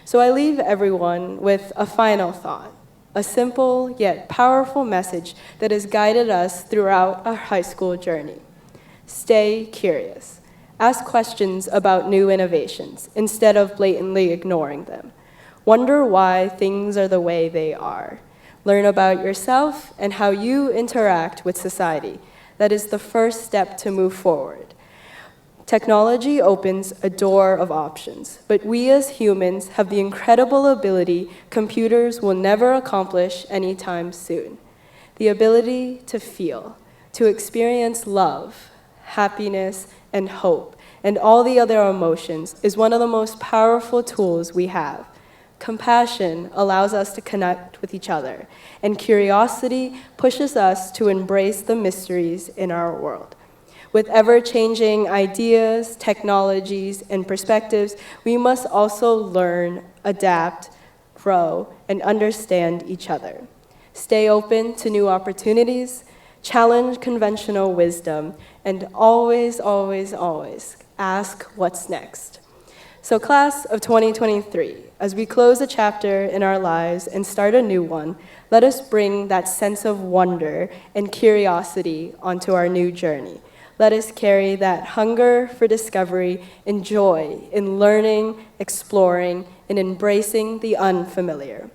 So I leave everyone with a final thought, a simple yet powerful message that has guided us throughout our high school journey. Stay curious. Ask questions about new innovations instead of blatantly ignoring them. Wonder why things are the way they are. Learn about yourself and how you interact with society. That is the first step to move forward. Technology opens a door of options, but we as humans have the incredible ability computers will never accomplish anytime soon. The ability to feel, to experience love, happiness, and hope, and all the other emotions is one of the most powerful tools we have. Compassion allows us to connect with each other, and curiosity pushes us to embrace the mysteries in our world. With ever-changing ideas, technologies, and perspectives, we must also learn, adapt, grow, and understand each other. Stay open to new opportunities, challenge conventional wisdom, and always, always, always ask what's next. So class of 2023, as we close a chapter in our lives and start a new one, let us bring that sense of wonder and curiosity onto our new journey. Let us carry that hunger for discovery and joy in learning, exploring, and embracing the unfamiliar.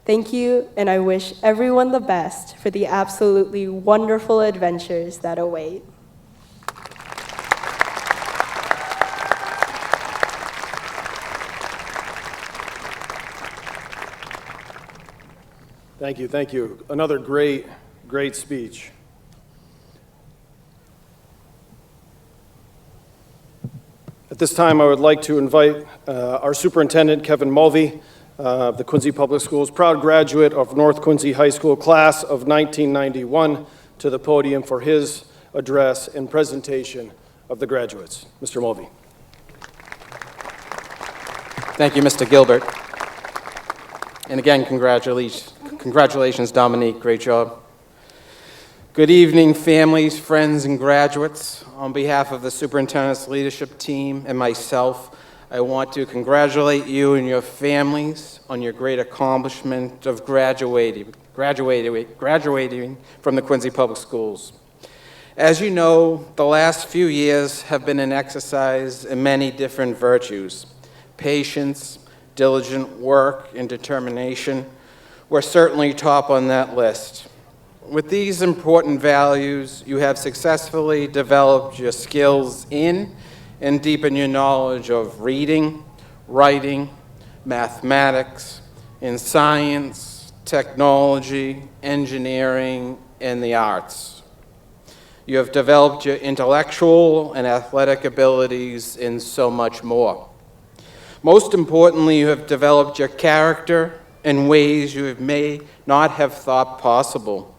Thank you, and I wish everyone the best for the absolutely wonderful adventures that await. Thank you, thank you. Another great, great speech. At this time, I would like to invite our superintendent, Kevin Mulvey, of the Quincy Public Schools, proud graduate of North Quincy High School class of 1991, to the podium for his address and presentation of the graduates. Mr. Mulvey. Thank you, Mr. Gilbert. And again, congratulations, Dominique. Great job. Good evening, families, friends, and graduates. On behalf of the superintendent's leadership team and myself, I want to congratulate you and your families on your great accomplishment of graduating from the Quincy Public Schools. As you know, the last few years have been an exercise in many different virtues. Patience, diligent work, and determination were certainly top on that list. With these important values, you have successfully developed your skills in and deepened your knowledge of reading, writing, mathematics, in science, technology, engineering, and the arts. You have developed your intellectual and athletic abilities and so much more. Most importantly, you have developed your character in ways you may not have thought possible.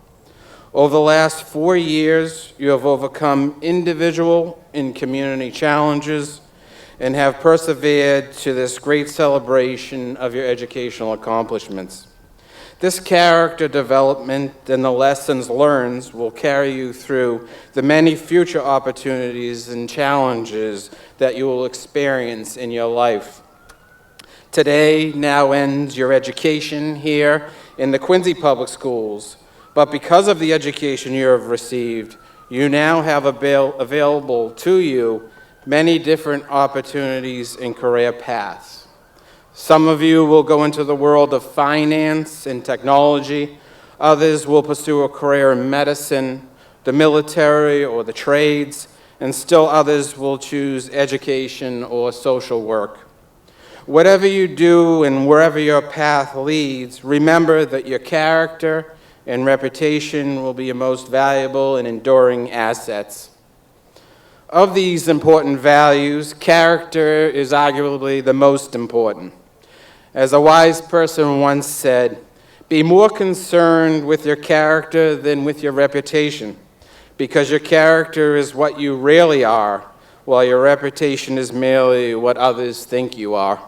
Over the last 4 years, you have overcome individual and community challenges and have persevered to this great celebration of your educational accomplishments. This character development and the lessons learned will carry you through the many future opportunities and challenges that you will experience in your life. Today now ends your education here in the Quincy Public Schools, but because of the education you have received, you now have available to you many different opportunities and career paths. Some of you will go into the world of finance and technology. Others will pursue a career in medicine, the military, or the trades, and still others will choose education or social work. Whatever you do and wherever your path leads, remember that your character and reputation will be your most valuable and enduring assets. Of these important values, character is arguably the most important. As a wise person once said, be more concerned with your character than with your reputation, because your character is what you really are, while your reputation is merely what others think you are.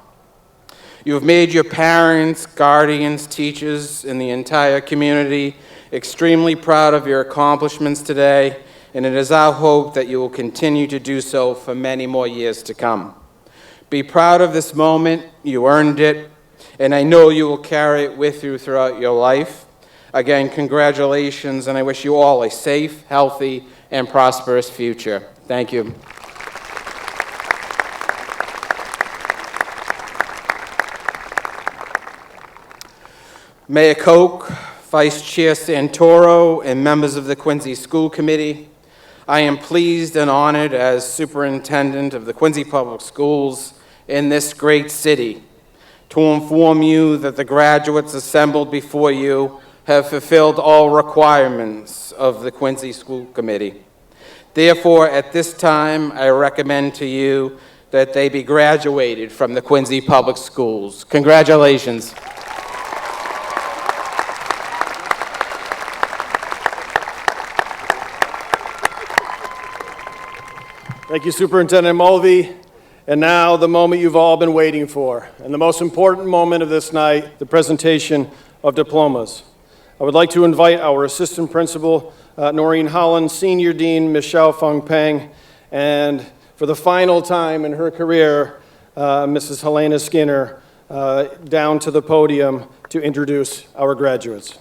You have made your parents, guardians, teachers, and the entire community extremely proud of your accomplishments today, and it is our hope that you will continue to do so for many more years to come. Be proud of this moment. You earned it, and I know you will carry it with you throughout your life. Again, congratulations, and I wish you all a safe, healthy, and prosperous future. Thank you. Mayor Koch, Vice Chair Santoro, and members of the Quincy School Committee, I am pleased and honored as Superintendent of the Quincy Public Schools in this great city to inform you that the graduates assembled before you have fulfilled all requirements of the Quincy School Committee. Therefore, at this time, I recommend to you that they be graduated from the Quincy Public Schools. Congratulations. Thank you, Superintendent Mulvey. And now, the moment you've all been waiting for, and the most important moment of this night, the presentation of diplomas. I would like to invite our Assistant Principal, Noreen Holland, Senior Dean, Michelle Fung Peng, and for the final time in her career, Mrs. Helena Skinner, down to the podium to introduce our graduates.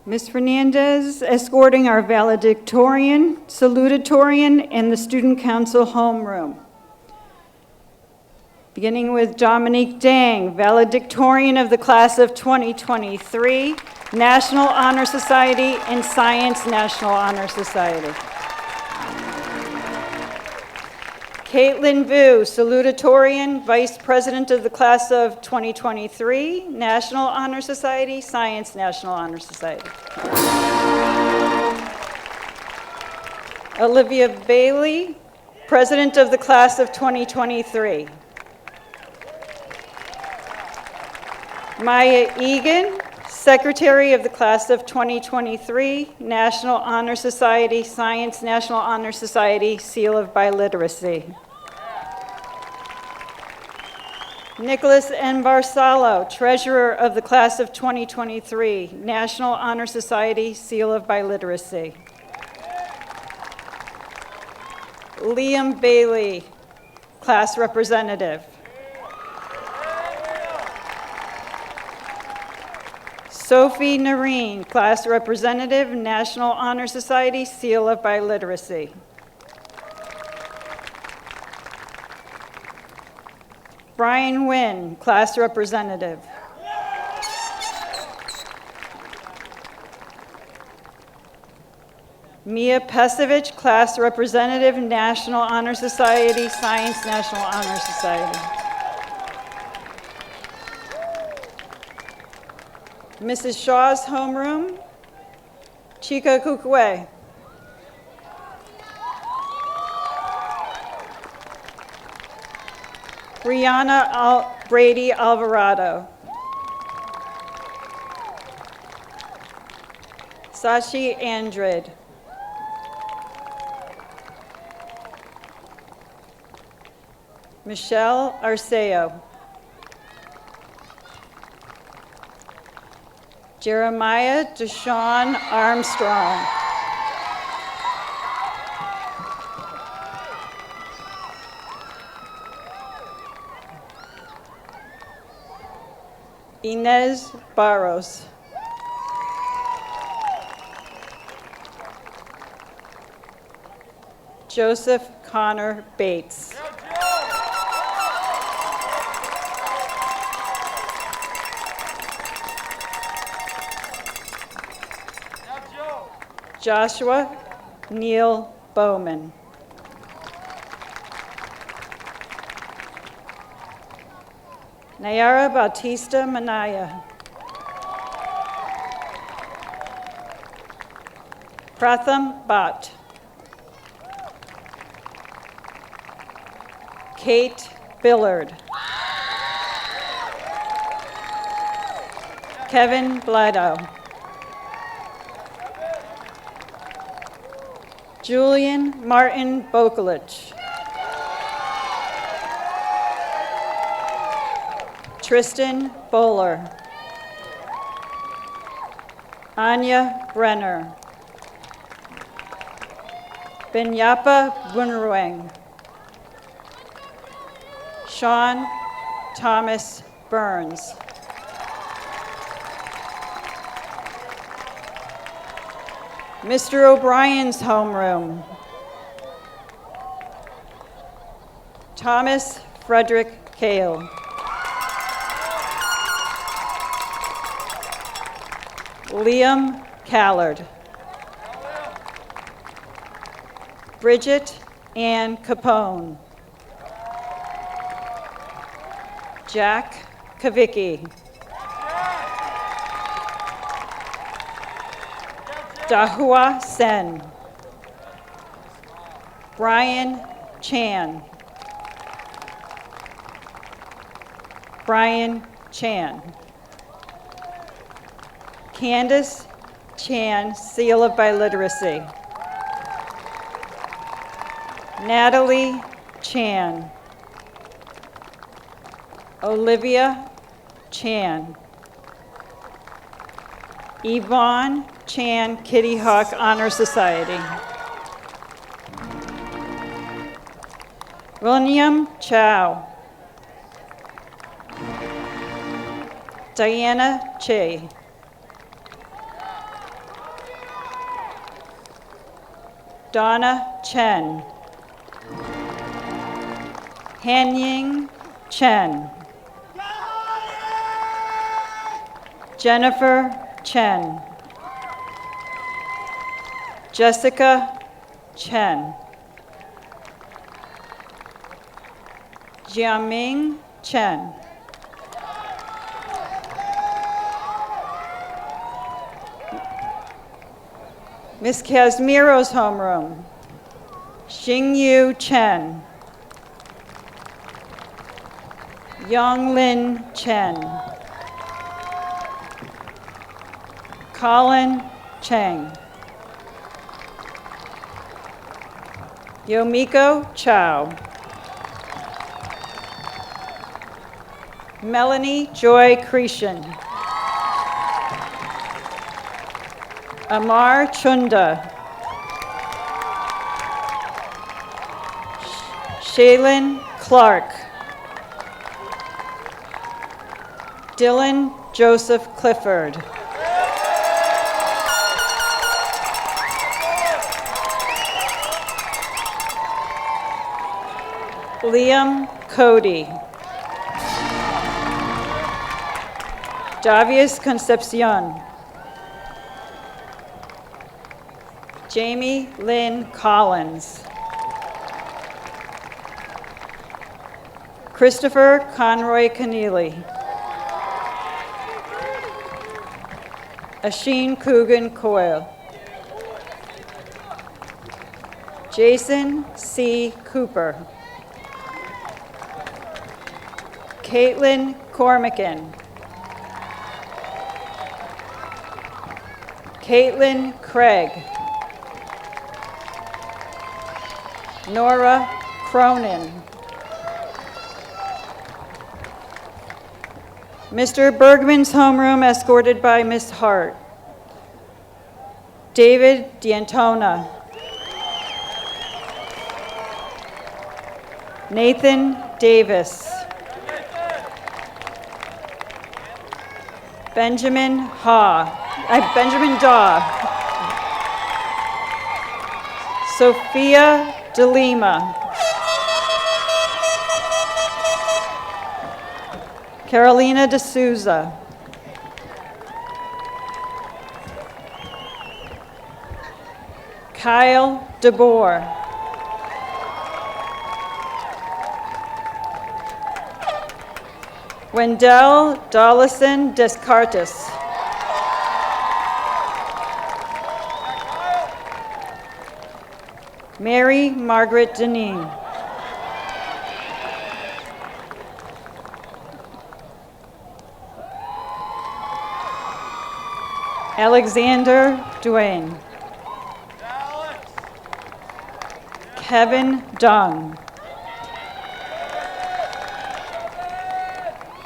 Ms. Fernandez escorting our valedictorian, salutatorian, and the Student Council homeroom. Beginning with Dominique Dang, valedictorian of the class of 2023, National Honor Society and Science National Honor Society. Caitlin Vu, salutatorian, vice president of the class of 2023, National Honor Society, Science National Honor Society. Olivia Bailey, president of the class of 2023. Maya Egan, secretary of the class of 2023, National Honor Society, Science National Honor Society, Seal of Biliteracy. Nicholas N. Barsalo, treasurer of the class of 2023, National Honor Society, Seal of Biliteracy. Liam Bailey, class representative. Sophie Nareen, class representative, National Honor Society, Seal of Biliteracy. Brian Wynn, class representative. Mia Pesevich, class representative, National Honor Society, Science National Honor Society. Mrs. Shaw's homeroom, Chika Kukwe. Brianna Brady Alvarado. Sashi Andred. Michelle Arceo. Jeremiah Deshawn Armstrong. Inez Barros. Joseph Connor Bates. Joshua Neil Bowman. Nayara Bautista Manaya. Pratham Bhatt. Kate Billard. Kevin Blidow. Julian Martin Bokelich. Tristan Bowler. Anya Brenner. Binyapa Bunrueng. Sean Thomas Burns. Mr. O'Brien's homeroom. Thomas Frederick Kale. Liam Callard. Bridget Ann Capone. Jack Kavicki. Dahua Sen. Brian Chan. Brian Chan. Candace Chan, Seal of Biliteracy. Natalie Chan. Olivia Chan. Yvonne Chan, Kitty Hawk Honor Society. William Chow. Diana Che. Donna Chen. Hanying Chen. Jennifer Chen. Jessica Chen. Jiaming Chen. Miss Casmiro's homeroom. Xingyu Chen. Yonglin Chen. Colin Cheng. Yomiko Chow. Melanie Joy Cretion. Amar Chunda. Shaylin Clark. Dylan Joseph Clifford. Liam Cody. Davius Concepcion. Jamie Lynn Collins. Christopher Conroy Keneally. Asheen Coogan Coyle. Jason C. Cooper. Caitlin Cormican. Caitlin Craig. Nora Cronin. Mr. Bergman's homeroom escorted by Miss Hart. David D'Antona. Nathan Davis. Benjamin Benjamin Daw. Sophia De Lima. Carolina De Souza. Kyle DeBoer. Wendell Dollison Descartes. Mary Margaret Deneen. Alexander Duane. Kevin Dung.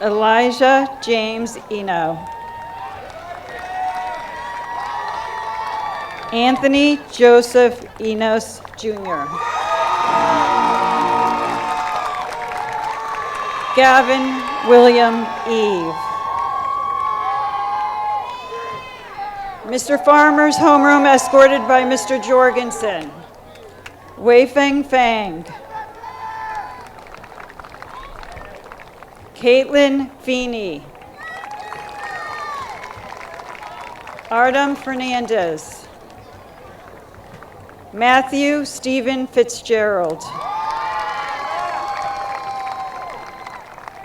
Elijah James Eno. Anthony Joseph Enos Jr. Gavin William Eve. Mr. Farmer's homeroom escorted by Mr. Jorgensen. Wei Feng Fang. Caitlin Feeney. Artem Fernandez. Matthew Stephen Fitzgerald.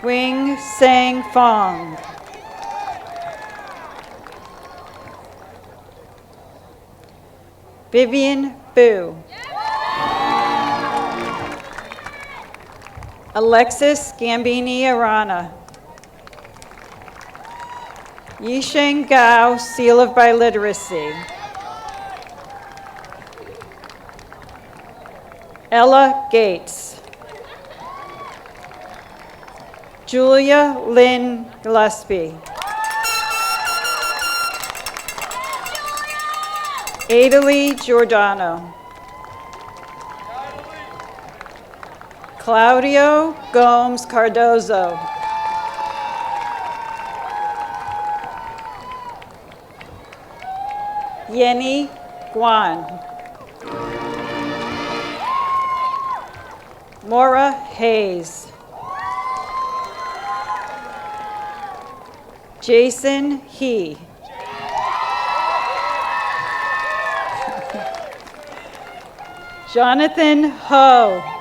Wing Sang Fong. Vivian Fu. Alexis Gambini Arana. Yisheng Gao, Seal of Biliteracy. Ella Gates. Julia Lynn Gillespie. Adalie Giordano. Claudio Gomes Cardozo. Yenny Guan. Maura Hayes. Jason He. Jonathan Ho.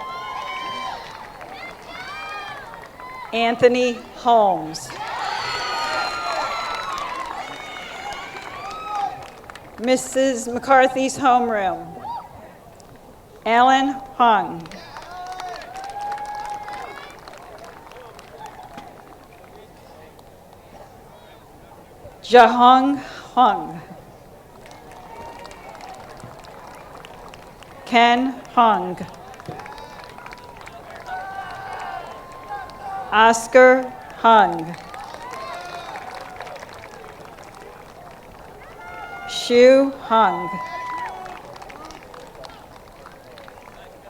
Anthony Holmes. Mrs. McCarthy's homeroom. Alan Hung. Jahong Hung. Ken Hung. Oscar Hung. Shu Hung.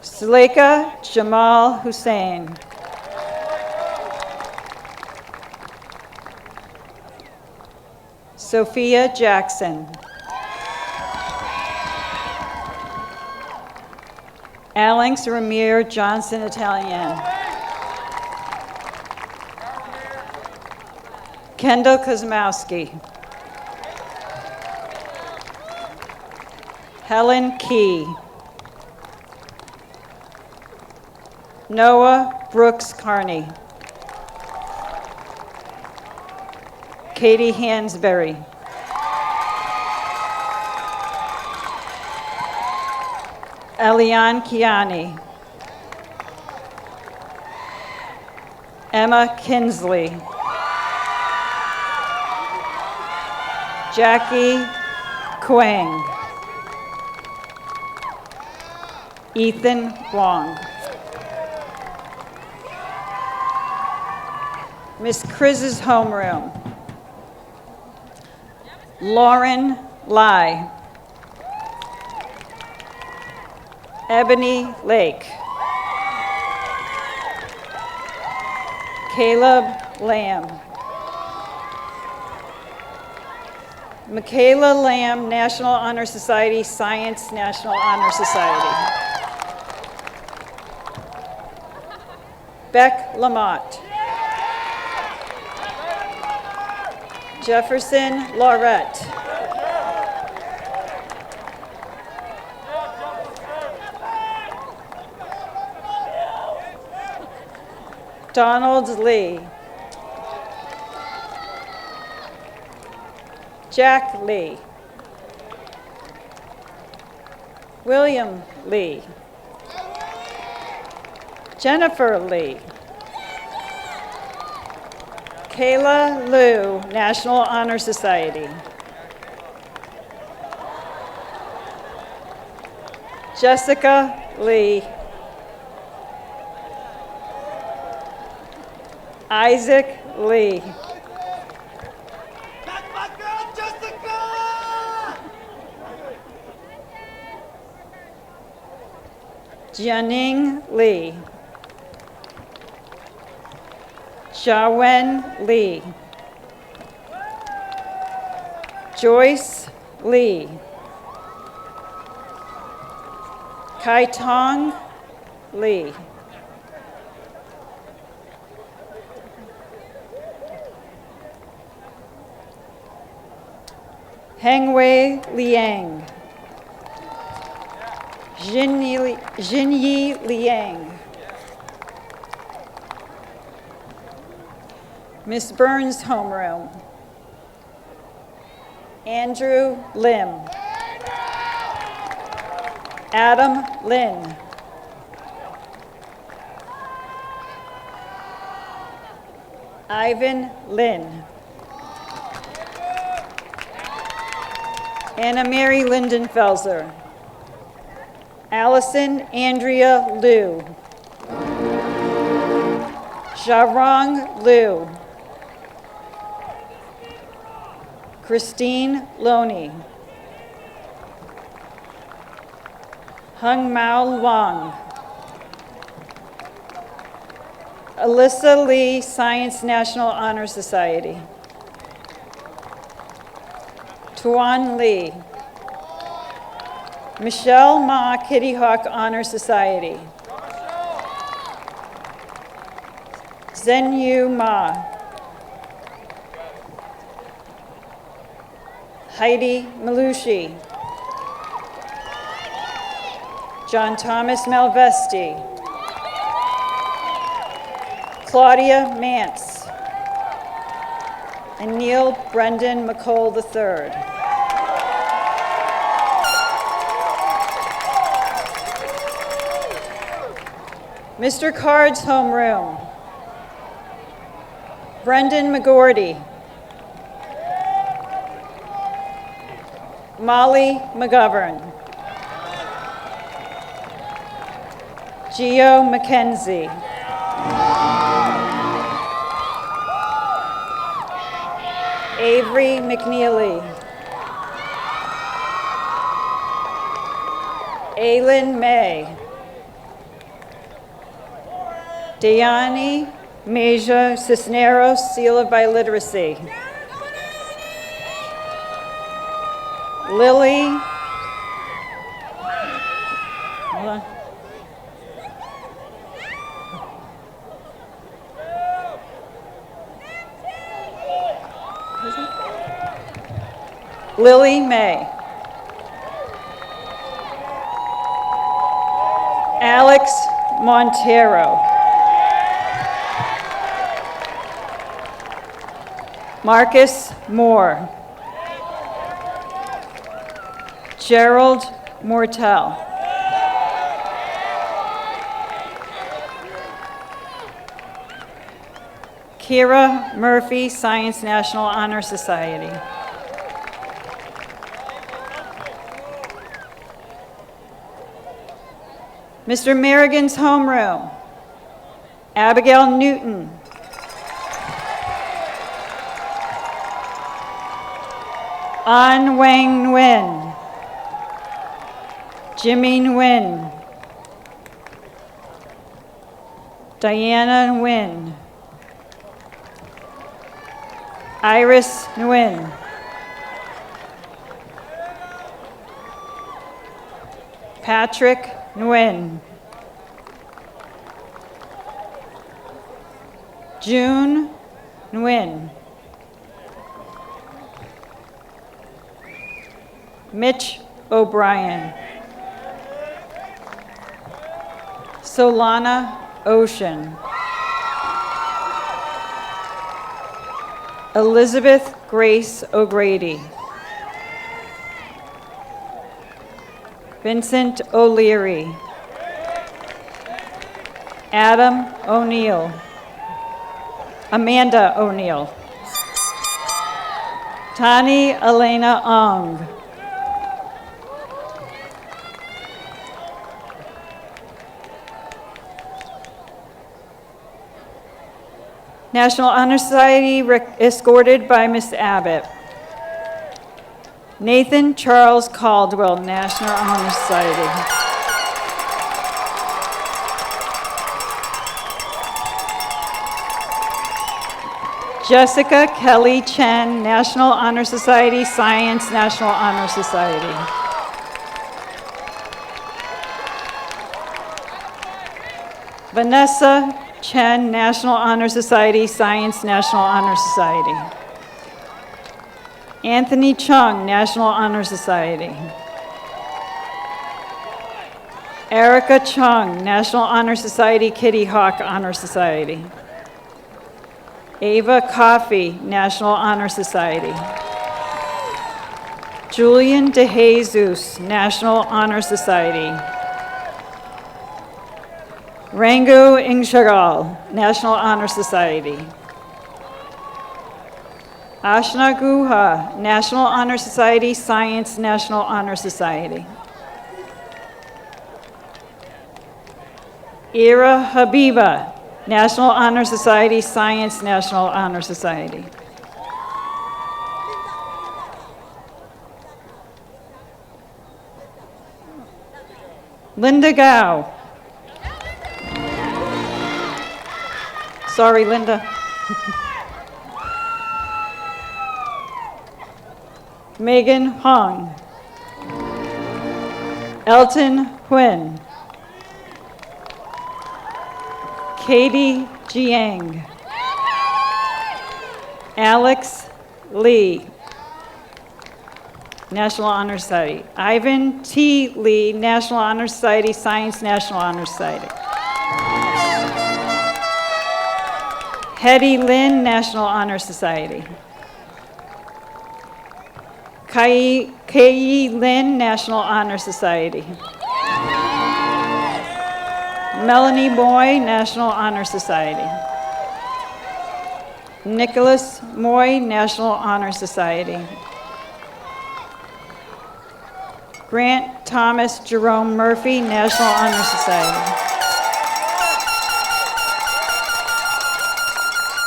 Suleika Jamal Hussein. Sophia Jackson. Alex Ramir Johnson Italian. Kendall Kozmowski. Helen Key. Noah Brooks Carney. Katie Hansberry. Eliane Kiani. Emma Kinsley. Jackie Quang. Ethan Wong. Miss Chris's homeroom. Lauren Lai. Ebony Lake. Caleb Lamb. Michaela Lamb, National Honor Society, Science National Honor Society. Beck Lamott. Jefferson Laurette. Donald Lee. Jack Lee. William Lee. Jennifer Lee. Kayla Liu, National Honor Society. Jessica Lee. Isaac Lee. Jianing Lee. Xiaowen Lee. Joyce Lee. Kai Tong Lee. Hengwei Liang. Jinyi Liang. Miss Burns' homeroom. Andrew Lim. Adam Lin. Ivan Lin. Anna Mary Lindenfelser. Allison Andrea Liu. Jarong Liu. Christine Loney. Hung Mao Wang. Alyssa Lee, Science National Honor Society. Tuan Lee. Michelle Ma, Kitty Hawk Honor Society. Zhenyu Ma. Heidi Malushi. John Thomas Malvesti. Claudia Mance. And Neil Brendan McCall III. Mr. Card's homeroom. Brendan McGordy. Molly McGovern. Gio McKenzie. Avery McNeely. Aylin May. Dayani Meja Cisneros, Seal of Biliteracy. Lily. Hold on. Lily May. Alex Montero. Marcus Moore. Gerald Mortel. Kira Murphy, Science National Honor Society. Mr. Merrigan's homeroom. Abigail Newton. An Wang Nguyen. Jimmy Nguyen. Diana Nguyen. Iris Nguyen. Patrick Nguyen. June Nguyen. Mitch O'Brien. Solana Ocean. Elizabeth Grace O'Grady. Vincent O'Leary. Adam O'Neill. Amanda O'Neill. Tani Elena Ong. National Honor Society escorted by Ms. Abbott. Nathan Charles Caldwell, National Honor Society. Jessica Kelly Chen, National Honor Society, Science National Honor Society. Vanessa Chen, National Honor Society, Science National Honor Society. Anthony Chung, National Honor Society. Erica Chung, National Honor Society, Kitty Hawk Honor Society. Ava Coffey, National Honor Society. Julian DeJesus, National Honor Society. Rango Ingshagall, National Honor Society. Ashna Guha, National Honor Society, Science National Honor Society. Ira Habiba, National Honor Society, Science National Honor Society. Linda Gao. Sorry, Linda. Megan Hong. Elton Huyn. Katie Jiang. Alex Lee, National Honor Society. Ivan T. Lee, National Honor Society, Science National Honor Society. Hetty Lin, National Honor Society. Kai Lin, National Honor Society. Melanie Moy, National Honor Society. Nicholas Moy, National Honor Society. Grant Thomas Jerome Murphy, National Honor Society.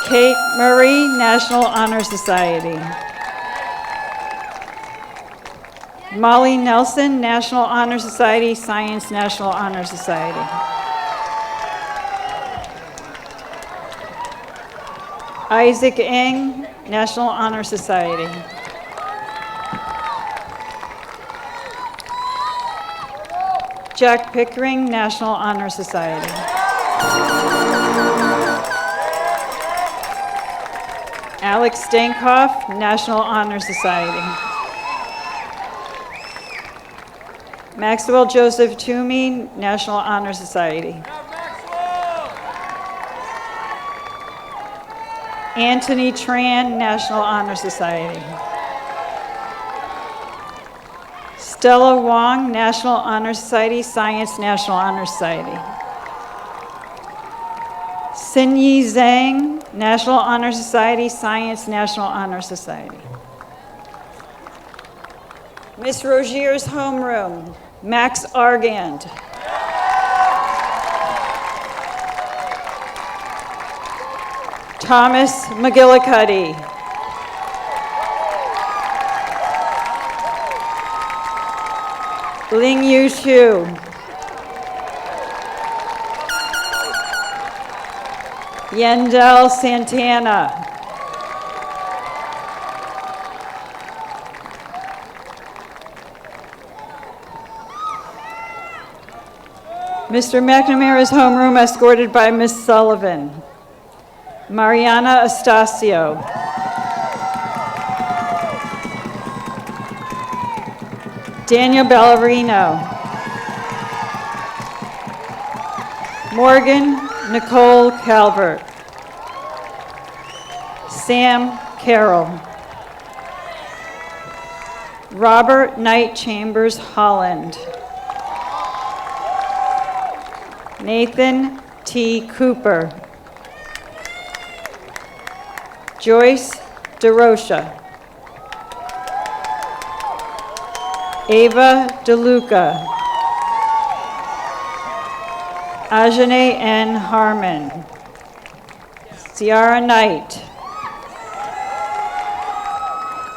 Kate Murray, National Honor Society. Molly Nelson, National Honor Society, Science National Honor Society. Isaac Ng, National Honor Society. Jack Pickering, National Honor Society. Alex Stankoff, National Honor Society. Maxwell Joseph Toomey, National Honor Society. Anthony Tran, National Honor Society. Stella Wong, National Honor Society, Science National Honor Society. Sinyi Zhang, National Honor Society, Science National Honor Society. Miss Rogier's homeroom, Max Argand. Thomas McGillicuddy. Ling Yu Chu. Yendel Santana. Mr. McNamara's homeroom escorted by Miss Sullivan. Mariana Estacio. Daniel Ballerino. Morgan Nicole Calvert. Sam Carroll. Robert Knight Chambers Holland. Nathan T. Cooper. Joyce DeRocha. Ava DeLuca. Ajane N. Harmon. Ciara Knight.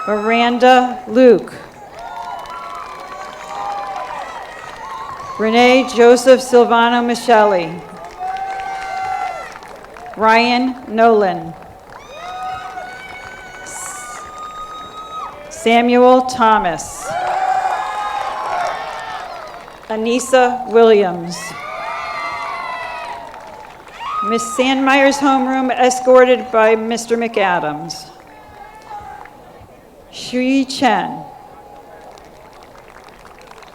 Miranda Luke. Renee Joseph Silvano Michelli. Ryan Nolan. Samuel Thomas. Anissa Williams. Miss Sandmeyer's homeroom escorted by Mr. McAdams. Shui Chen.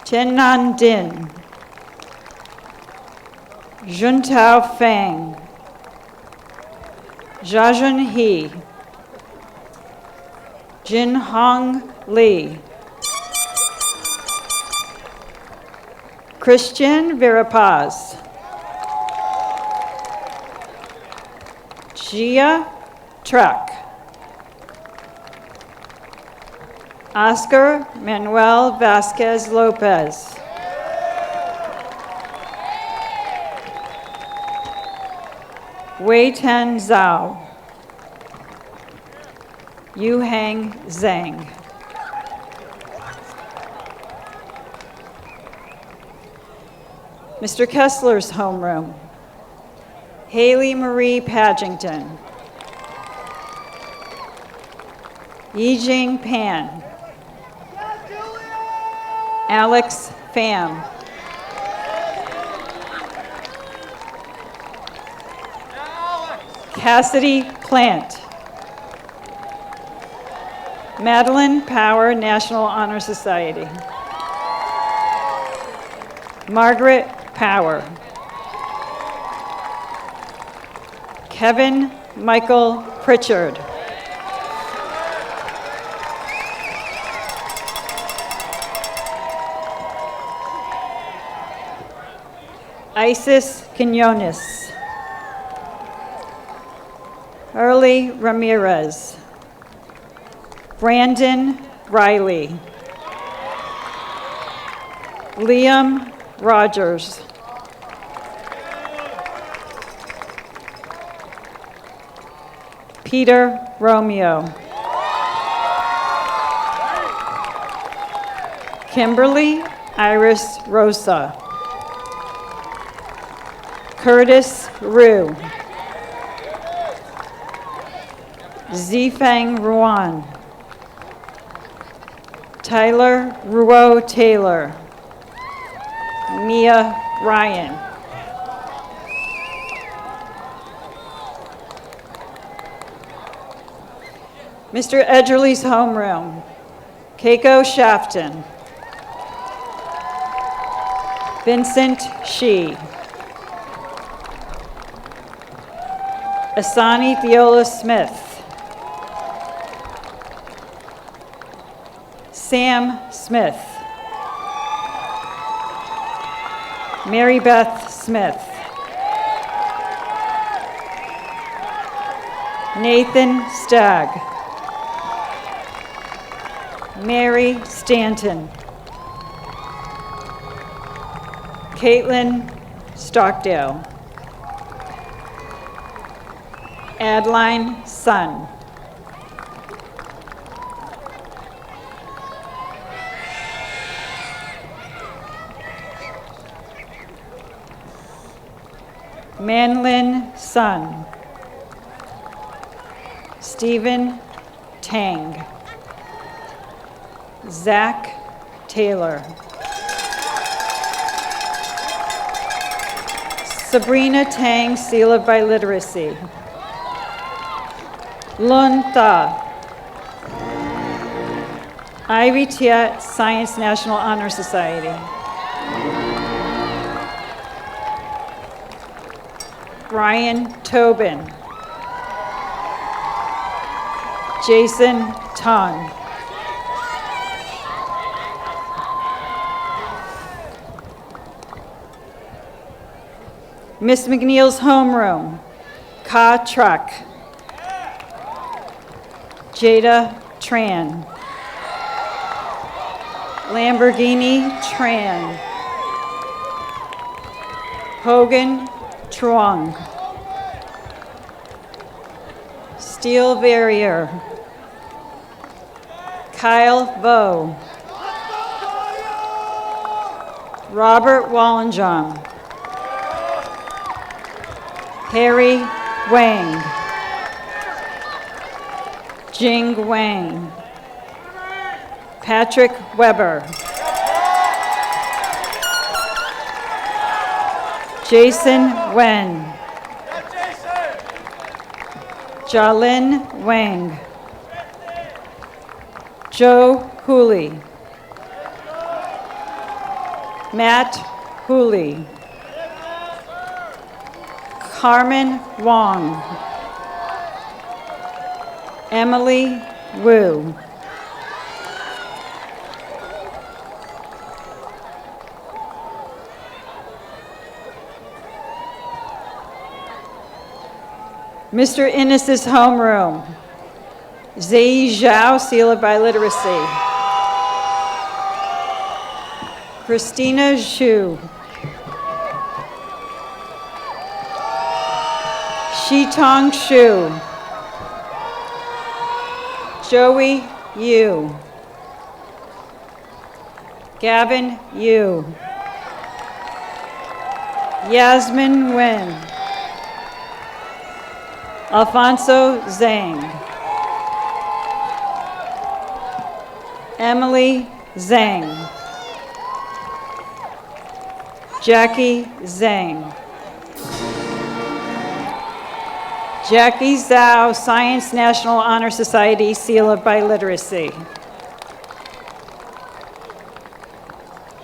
Chen Nan Din. Juntao Fang. Jiajun He. Jin Hong Lee. Christian Verapaz. Gia Trek. Oscar Manuel Vasquez Lopez. Wei Ten Zhao. Yu Hang Zhang. Mr. Kessler's homeroom. Haley Marie Padgington. Yijing Pan. Alex Pham. Cassidy Plant. Madeline Power, National Honor Society. Margaret Power. Kevin Michael Pritchard. Isis Quinones. Early Ramirez. Brandon Riley. Liam Rogers. Peter Romeo. Kimberly Iris Rosa. Curtis Rue. Zifeng Ruan. Tyler Ruo Taylor. Mia Ryan. Mr. Edgerly's homeroom. Keiko Shafton. Vincent Shi. Asani Theola Smith. Sam Smith. Mary Beth Smith. Nathan Stagg. Mary Stanton. Caitlin Stockdale. Adeline Sun. Manlin Sun. Stephen Tang. Zach Taylor. Sabrina Tang, Seal of Biliteracy. Lun Tha. Ivy Tiet, Science National Honor Society. Brian Tobin. Jason Tong. Miss McNeil's homeroom, Ka Truck. Jada Tran. Lamborghini Tran. Hogan Truong. Steel Verrier. Kyle Vo. Robert Wallenjong. Harry Wang. Jing Wang. Patrick Weber. Jason Wen. Jalin Wang. Joe Hooley. Matt Hooley. Carmen Wong. Emily Wu. Mr. Innes's homeroom. Zai Zhao, Seal of Biliteracy. Christina Zhu. Shitong Shu. Joey Yu. Gavin Yu. Yasmin Nguyen. Alfonso Zhang. Emily Zhang. Jackie Zhang. Jackie Zhao, Science National Honor Society, Seal of Biliteracy.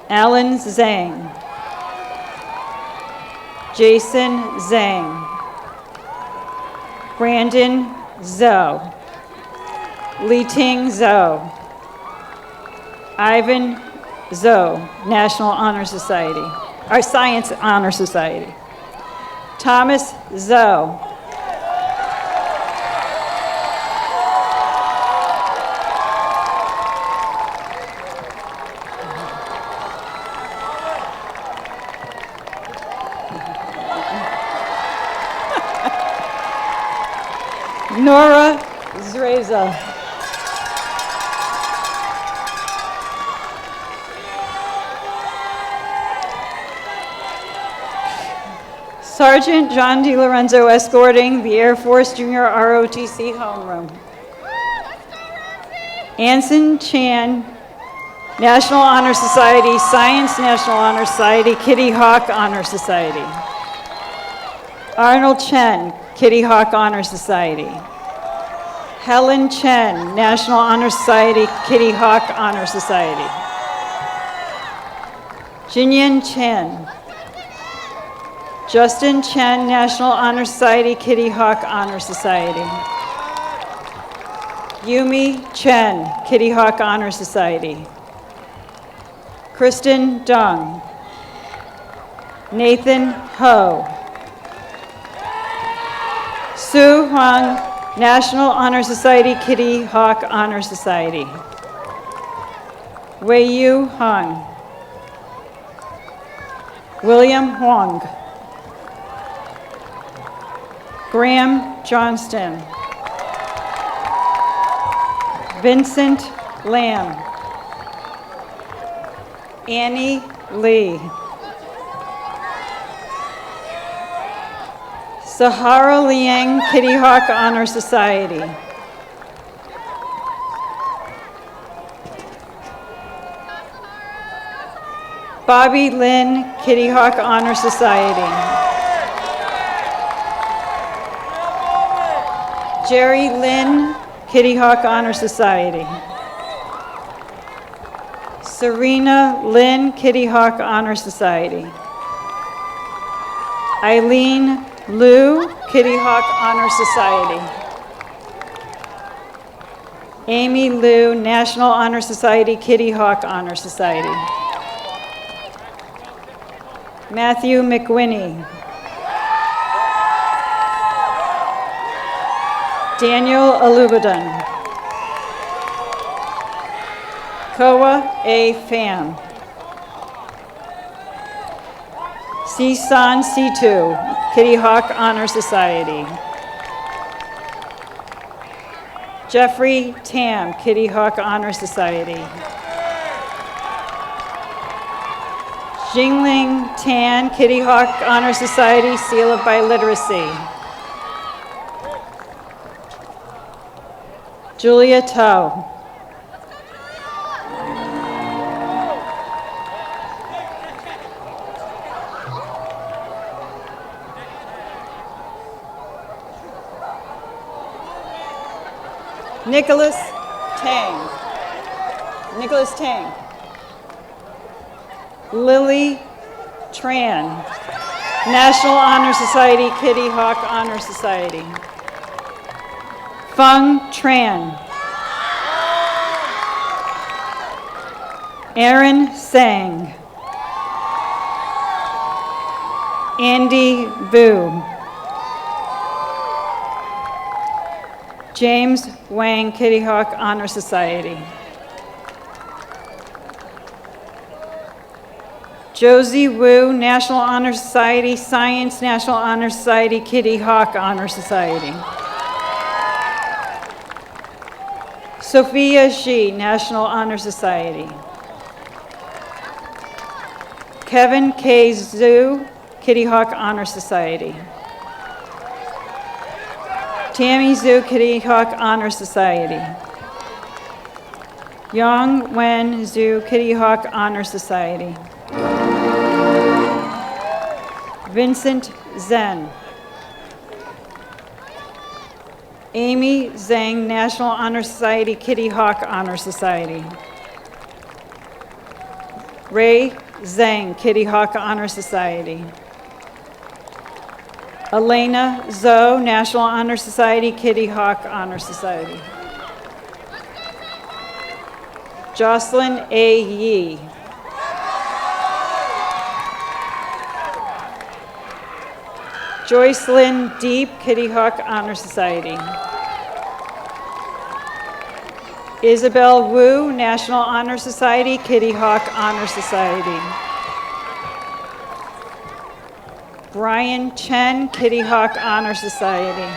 Alan Zhang. Jason Zhang. Brandon Zhou. Li-Ting Zhou. Ivan Zhou, National Honor Society, or Science Honor Society. Thomas Zhou. Nora Zreza. Sergeant John DiLorenzo escorting the Air Force Junior ROTC homeroom. Anson Chan, National Honor Society, Science National Honor Society, Kitty Hawk Honor Society. Arnold Chen, Kitty Hawk Honor Society. Helen Chen, National Honor Society, Kitty Hawk Honor Society. Jinyan Chen. Justin Chen, National Honor Society, Kitty Hawk Honor Society. Yumi Chen, Kitty Hawk Honor Society. Kristen Dung. Nathan Ho. Su Huang, National Honor Society, Kitty Hawk Honor Society. Wei Yu Han. William Huang. Graham Johnston. Vincent Lamb. Annie Lee. Sahara Liang, Kitty Hawk Honor Society. Bobby Lynn, Kitty Hawk Honor Society. Jerry Lynn, Kitty Hawk Honor Society. Serena Lynn, Kitty Hawk Honor Society. Eileen Liu, Kitty Hawk Honor Society. Amy Liu, National Honor Society, Kitty Hawk Honor Society. Matthew McWhinney. Daniel Alubadan. Koa A. Pham. Sisan Situ, Kitty Hawk Honor Society. Jeffrey Tam, Kitty Hawk Honor Society. Jingling Tan, Kitty Hawk Honor Society, Seal of Biliteracy. Julia Tao. Nicholas Tang. Nicholas Tang. Lily Tran, National Honor Society, Kitty Hawk Honor Society. Feng Tran. Aaron Sang. Andy Vu. James Wang, Kitty Hawk Honor Society. Josie Wu, National Honor Society, Science National Honor Society, Kitty Hawk Honor Society. Sophia Shi, National Honor Society. Kevin K. Zhu, Kitty Hawk Honor Society. Tammy Zhu, Kitty Hawk Honor Society. Yang Wen Zhu, Kitty Hawk Honor Society. Vincent Zen. Amy Zhang, National Honor Society, Kitty Hawk Honor Society. Ray Zhang, Kitty Hawk Honor Society. Elena Zhou, National Honor Society, Kitty Hawk Honor Society. Jocelyn A. Yee. Joycelyn Deep, Kitty Hawk Honor Society. Isabel Wu, National Honor Society, Kitty Hawk Honor Society. Brian Chen, Kitty Hawk Honor Society.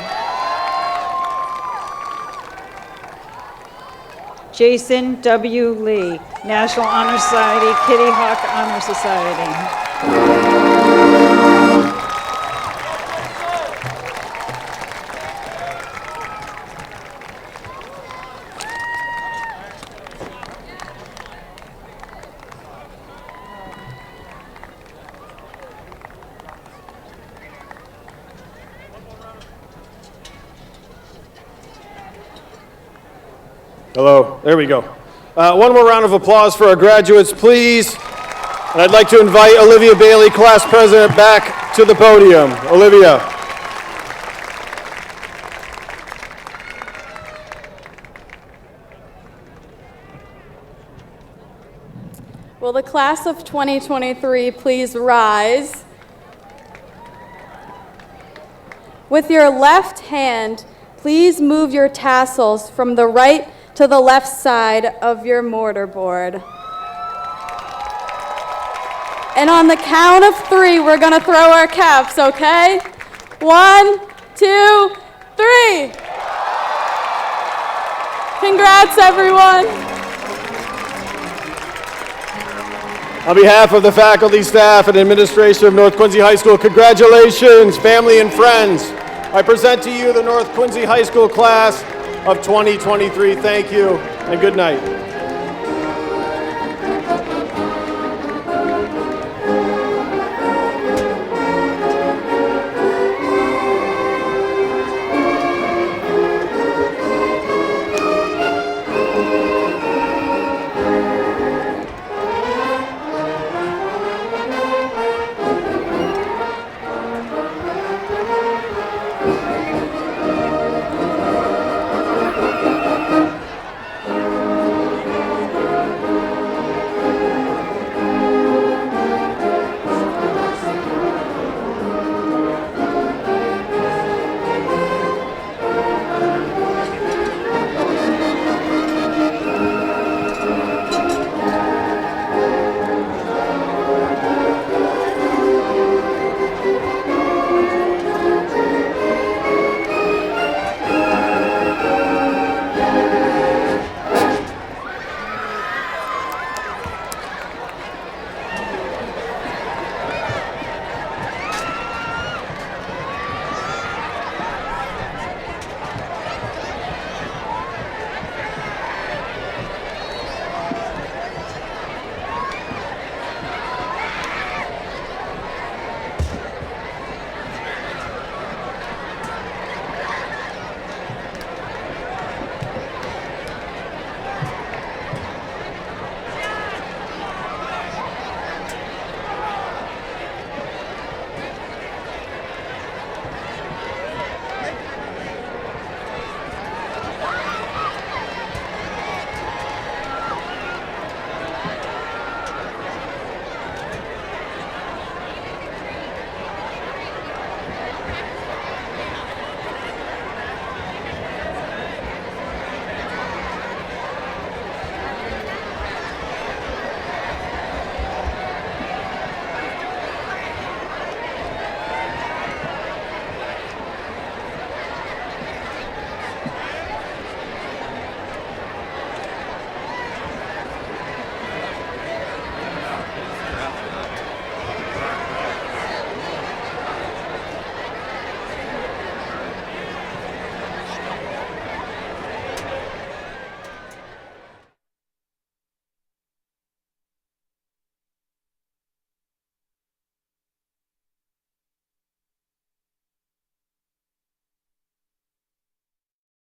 Jason W. Lee, National Honor Society, Kitty Hawk Honor Society. Hello, there we go. One more round of applause for our graduates, please. And I'd like to invite Olivia Bailey, class president, back to the podium. Olivia. Will the class of 2023 please rise? With your left hand, please move your tassels from the right to the left side of your mortarboard. And on the count of 3, we're going to throw our caps, okay? 1, 2, 3. Congrats, everyone. On behalf of the faculty, staff, and administration of North Quincy High School, congratulations, family and friends. I present to you the North Quincy High School class of 2023. Thank you and good night.